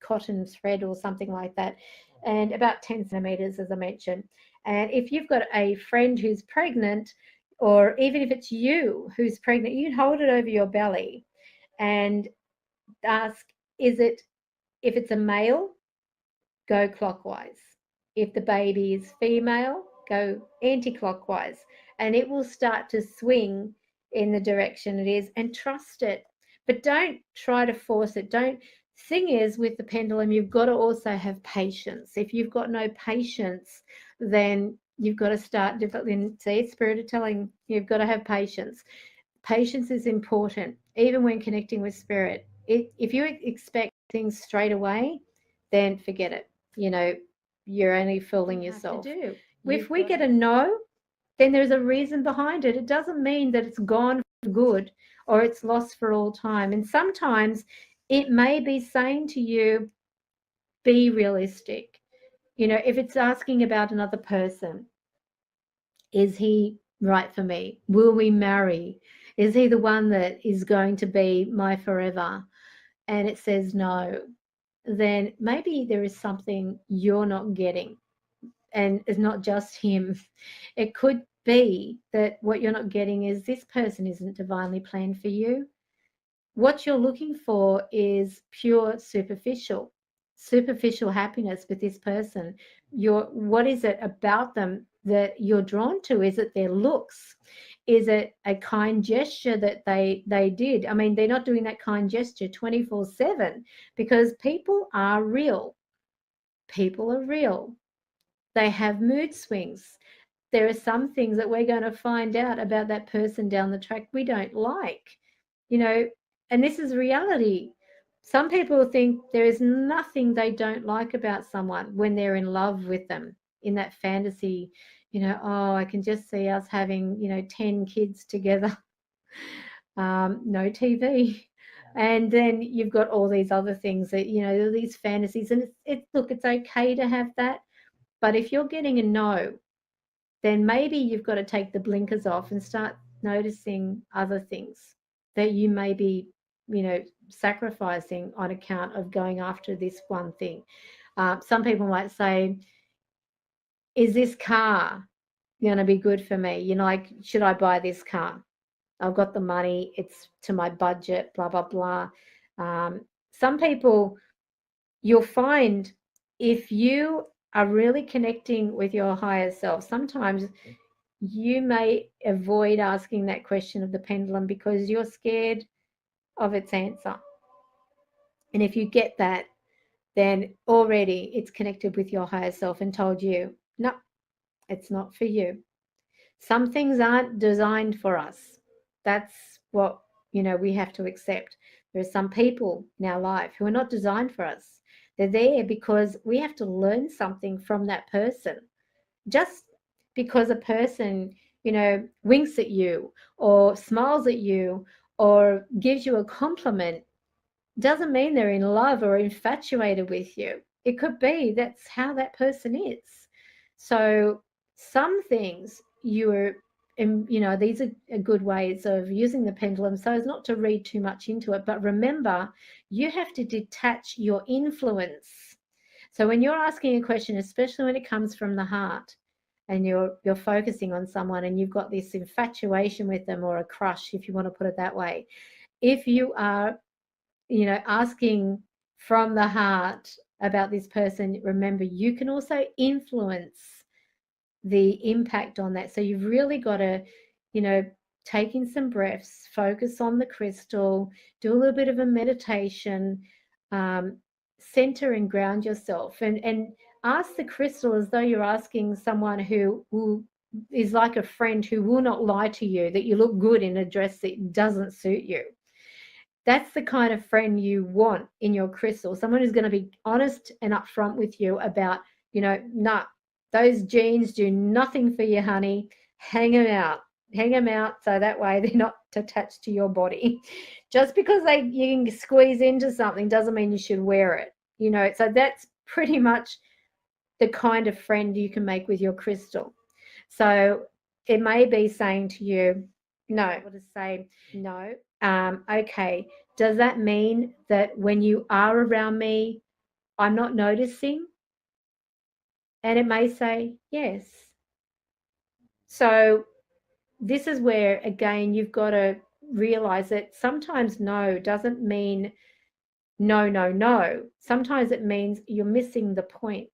cotton thread or something like that, and about 10 centimeters, as I mentioned. And if you've got a friend who's pregnant, or even if it's you who's pregnant, you can hold it over your belly and ask, if it's a male, go clockwise. If the baby is female, go anti-clockwise, and it will start to swing in the direction it is, and trust it. But don't try to force it. Thing is, with the pendulum, you've got to also have patience. If you've got no patience, then you've got to start differently. See, Spirit are telling you've got to have patience. Patience is important, even when connecting with Spirit. If you expect things straight away, then forget it. You're only fooling yourself. If we get a no, then there's a reason behind it. It doesn't mean that it's gone for good or it's lost for all time. And sometimes it may be saying to you, be realistic. If it's asking about another person, is he right for me? Will we marry? Is he the one that is going to be my forever? And it says no, then maybe there is something you're not getting. And it's not just him. It could be that what you're not getting is this person isn't divinely planned for you. What you're looking for is pure superficial happiness with this person. What is it about them that you're drawn to? Is it their looks? Is it a kind gesture that they did? I mean, they're not doing that kind gesture 24/7, because people are real. People are real. They have mood swings. there are some things that we're going to find out about that person down the track we don't like, and this is reality. Some people think there is nothing they don't like about someone when they're in love with them, in that fantasy, oh, I can just see us having, 10 kids together, no TV. And then you've got all these other things that, these fantasies. And look, it's okay to have that. But if you're getting a no, then maybe you've got to take the blinkers off and start noticing other things that you may be, sacrificing on account of going after this one thing. Some people might say, is this car going to be good for me? Like, should I buy this car? I've got the money, it's to my budget, blah, blah, blah. Some people, you'll find if you are really connecting with your higher self, sometimes you may avoid asking that question of the pendulum because you're scared of its answer. And if you get that, then already it's connected with your higher self and told you, no, it's not for you. Some things aren't designed for us. That's what, we have to accept. There are some people in our life who are not designed for us. They're there because we have to learn something from that person. Just because a person, winks at you or smiles at you or gives you a compliment doesn't mean they're in love or infatuated with you. It could be that's how that person is. So some things these are good ways of using the pendulum so as not to read too much into it. But remember, you have to detach your influence. So when you're asking a question, especially when it comes from the heart, and you're focusing on someone and you've got this infatuation with them or a crush, if you want to put it that way, if you are, asking from the heart about this person, remember, you can also influence the impact on that. So you've really got to, take in some breaths, focus on the crystal, do a little bit of a meditation, center and ground yourself, and ask the crystal as though you're asking someone who is like a friend who will not lie to you that you look good in a dress that doesn't suit you. That's the kind of friend you want in your crystal. Someone who's going to be honest and upfront with you about, nah, those jeans do nothing for you, honey. Hang them out so that way they're not attached to your body. Just because you can squeeze into something doesn't mean you should wear it. So that's pretty much the kind of friend you can make with your crystal. So it may be saying to you, no, or to say, no, okay, does that mean that when you are around me, I'm not noticing? And it may say, yes. So this is where, again, you've got to realize that sometimes no doesn't mean no, no, no. Sometimes it means you're missing the point.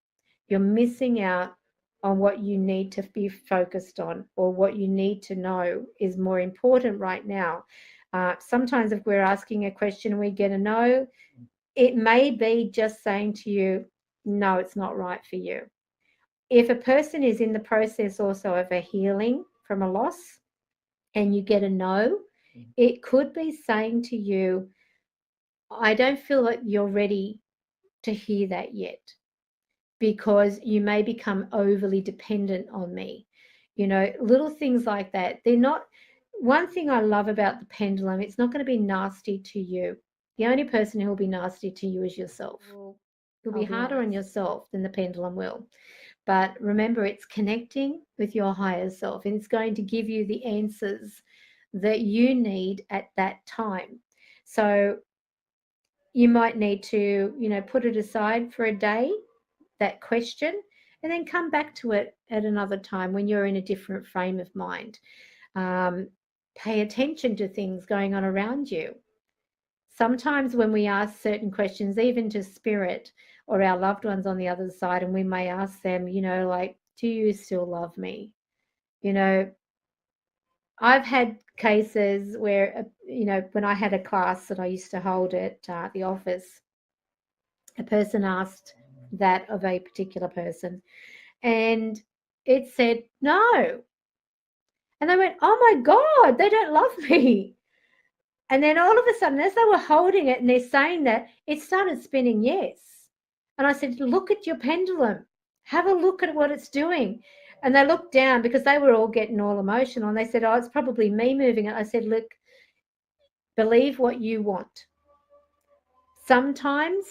You're missing out on what you need to be focused on, or what you need to know is more important right now. Sometimes if we're asking a question and we get a no, it may be just saying to you, no, it's not right for you. If a person is in the process also of a healing from a loss and you get a no, it could be saying to you, I don't feel like you're ready to hear that yet, because you may become overly dependent on me. Little things like that. They're not, one thing I love about the pendulum, it's not going to be nasty to you. The only person who will be nasty to you is yourself. You'll be harder on yourself than the pendulum will. But remember, it's connecting with your higher self, and it's going to give you the answers that you need at that time. So you might need to, put it aside for a day, that question, and then come back to it at another time when you're in a different frame of mind. Pay attention to things going on around you. Sometimes when we ask certain questions, even to spirit or our loved ones on the other side, and we may ask them, like, do you still love me? I've had cases where, when I had a class that I used to hold at the office, a person asked that of a particular person, and it said no. And they went, oh my God, they don't love me. And then all of a sudden, as they were holding it and they're saying that, it started spinning yes. And I said, look at your pendulum. Have a look at what it's doing. And they looked down because they were all getting all emotional. And they said, oh, it's probably me moving it. I said, look, believe what you want. Sometimes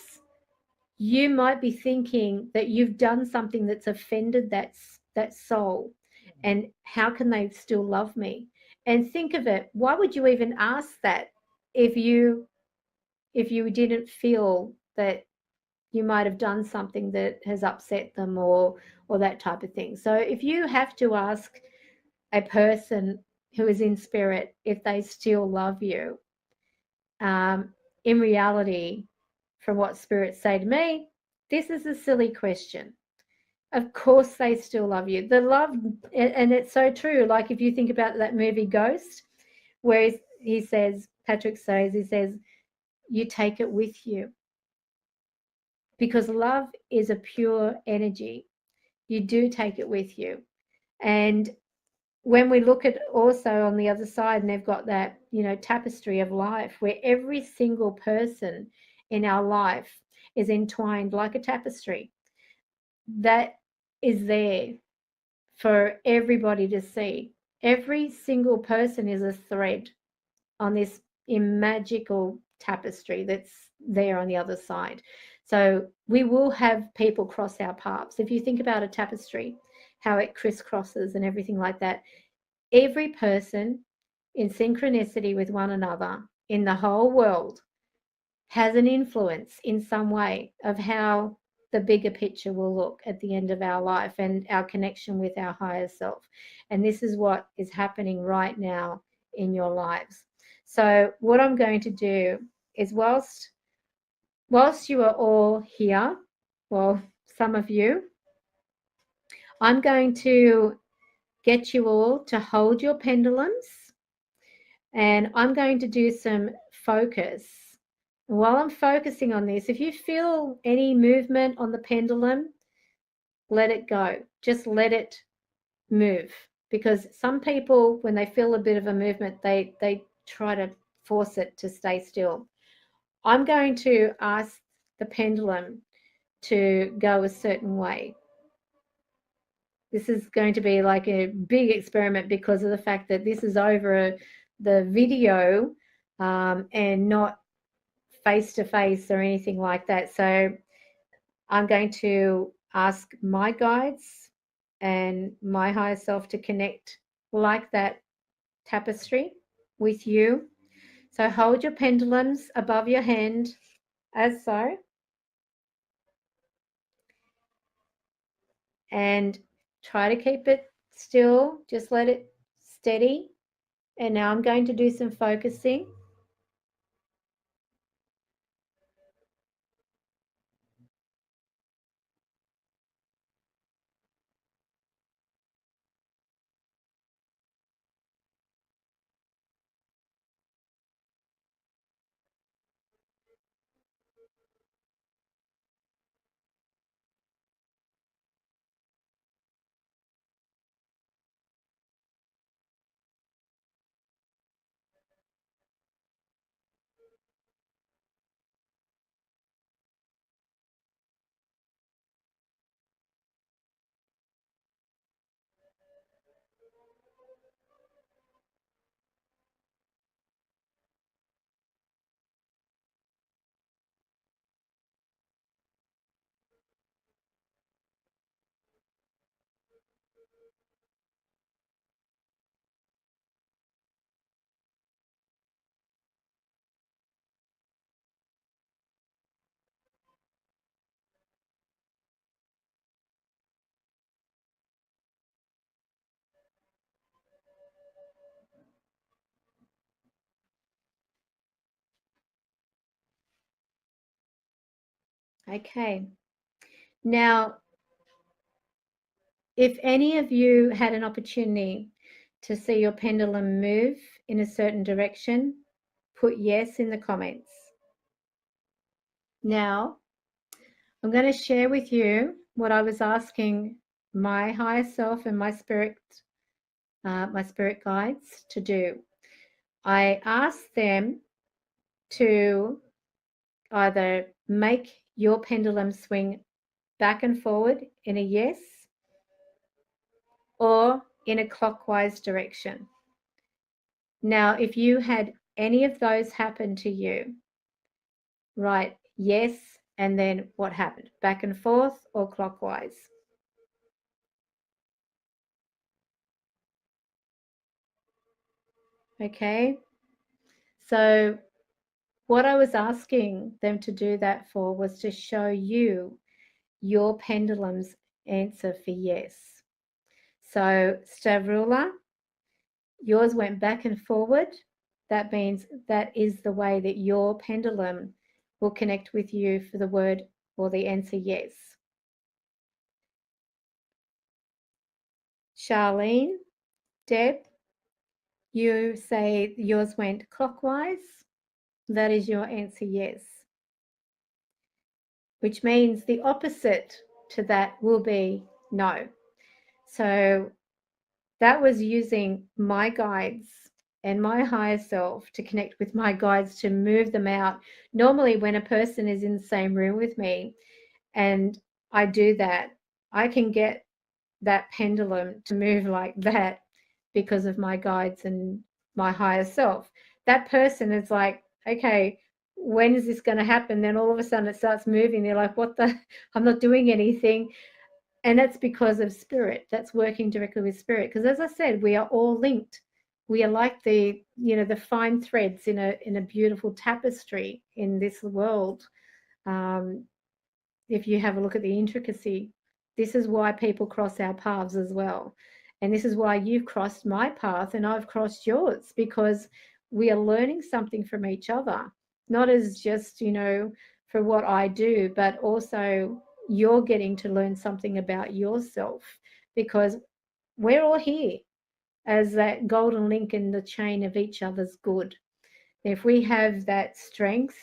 you might be thinking that you've done something that's offended that soul. And how can they still love me? And think of it. Why would you even ask that if you didn't feel that you might have done something that has upset them or that type of thing? So if you have to ask a person who is in spirit if they still love you, in reality, from what spirits say to me, this is a silly question. Of course they still love you. The love, and it's so true. Like if you think about that movie Ghost, where he says, Patrick says, he says, you take it with you. Because love is a pure energy. You do take it with you. And when we look at also on the other side, and they've got that, tapestry of life where every single person in our life is entwined like a tapestry that is there for everybody to see. Every single person is a thread on this magical tapestry that's there on the other side. So we will have people cross our paths. If you think about a tapestry, how it crisscrosses and everything like that, every person in synchronicity with one another in the whole world has an influence in some way of how the bigger picture will look at the end of our life and our connection with our higher self. And this is what is happening right now in your lives. So what I'm going to do is whilst you are all here, well, some of you, I'm going to get you all to hold your pendulums, and I'm going to do some focus. While I'm focusing on this, if you feel any movement on the pendulum, let it go. Just let it move. Because some people, when they feel a bit of a movement, they try to force it to stay still. I'm going to ask the pendulum to go a certain way. This is going to be like a big experiment because of the fact that this is over the video and not face-to-face or anything like that. So I'm going to ask my guides and my higher self to connect like that tapestry with you. So hold your pendulums above your hand as so. And try to keep it still. Just let it steady. And now I'm going to do some focusing. Okay. Now, if any of you had an opportunity to see your pendulum move in a certain direction, put yes in the comments. Now, I'm going to share with you what I was asking my higher self and my spirit guides to do. I ask them to either make your pendulum swing back and forward in a yes or in a clockwise direction. Now, if you had any of those happen to you, write yes, and then what happened? Back and forth or clockwise? Okay. So what I was asking them to do that for was to show you your pendulum's answer for yes. So Stavrula, yours went back and forward. That means that is the way that your pendulum will connect with you for the word or the answer yes. Charlene, Deb, you say yours went clockwise. That is your answer yes. Which means the opposite to that will be no. So that was using my guides and my higher self to connect with my guides to move them out. Normally, when a person is in the same room with me and I do that, I can get that pendulum to move like that because of my guides and my higher self. That person is like, okay, when is this going to happen? Then all of a sudden it starts moving. They're like, what the? I'm not doing anything. And that's because of spirit. That's working directly with spirit. Because as I said, we are all linked. We are like the fine threads in a beautiful tapestry in this world. If you have a look at the intricacy, this is why people cross our paths as well. And this is why you've crossed my path and I've crossed yours, because we are learning something from each other, not as just, for what I do, but also you're getting to learn something about yourself, because we're all here as that golden link in the chain of each other's good. If we have that strength,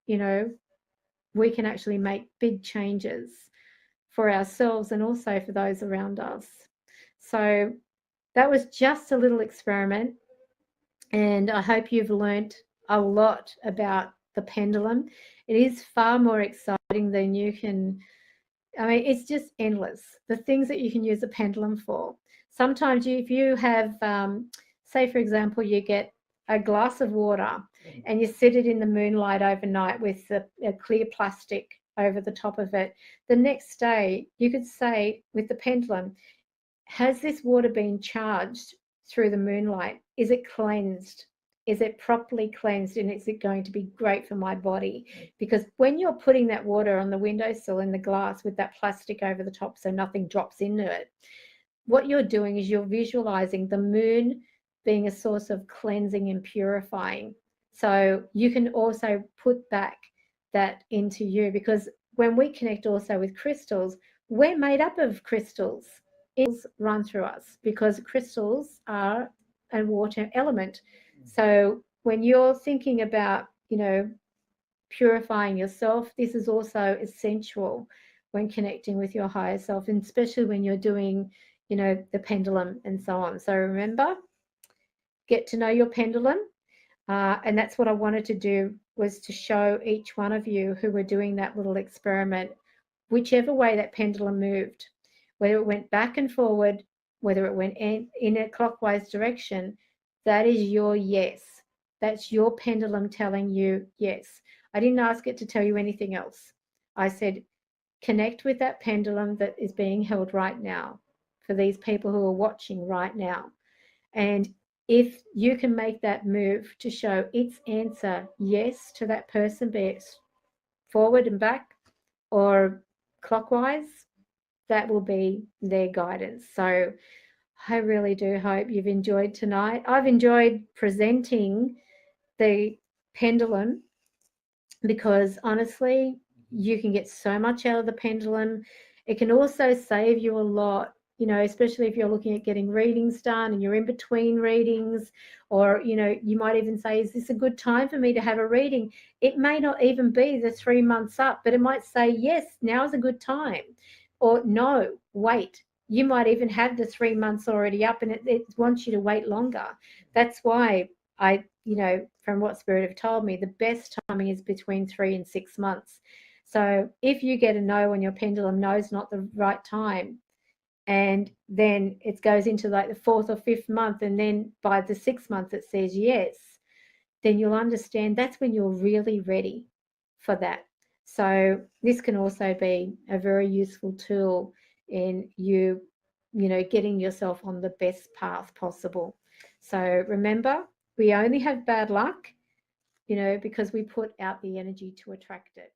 we can actually make big changes for ourselves and also for those around us. So that was just a little experiment, and I hope you've learnt a lot about the pendulum. It is far more exciting than you can. It's just endless, the things that you can use a pendulum for. Sometimes if you have, say, for example, you get a glass of water and you sit it in the moonlight overnight with a clear plastic over the top of it. The next day, you could say with the pendulum, has this water been charged through the moonlight? Is it cleansed? Is it properly cleansed, and is it going to be great for my body? Because when you're putting that water on the windowsill in the glass with that plastic over the top so nothing drops into it, what you're doing is you're visualizing the moon being a source of cleansing and purifying. So you can also put back that into you, because when we connect also with crystals, we're made up of crystals. Crystals run through us because crystals are a water element. So when you're thinking about, purifying yourself, this is also essential when connecting with your higher self, and especially when you're doing, the pendulum and so on. So remember, get to know your pendulum. And that's what I wanted to do, was to show each one of you who were doing that little experiment, whichever way that pendulum moved, whether it went back and forward, whether it went in a clockwise direction, that is your yes. That's your pendulum telling you yes. I didn't ask it to tell you anything else. I said, connect with that pendulum that is being held right now for these people who are watching right now. And if you can make that move to show its answer yes to that person, be it forward and back or clockwise, that will be their guidance. So I really do hope you've enjoyed tonight. I've enjoyed presenting the pendulum because honestly, you can get so much out of the pendulum. It can also save you a lot, especially if you're looking at getting readings done and you're in between readings, or, you might even say, is this a good time for me to have a reading? It may not even be the 3 months up, but it might say, yes, now is a good time. Or no, wait, you might even have the 3 months already up, and it wants you to wait longer. That's why I, from what Spirit have told me, the best timing is between 3 and 6 months. So if you get a no on your pendulum, no's not the right time, and then it goes into like the 4th or 5th month, and then by the 6th month it says yes, then you'll understand that's when you're really ready for that. So this can also be a very useful tool in you getting yourself on the best path possible. So remember, we only have bad luck, because we put out the energy to attract it.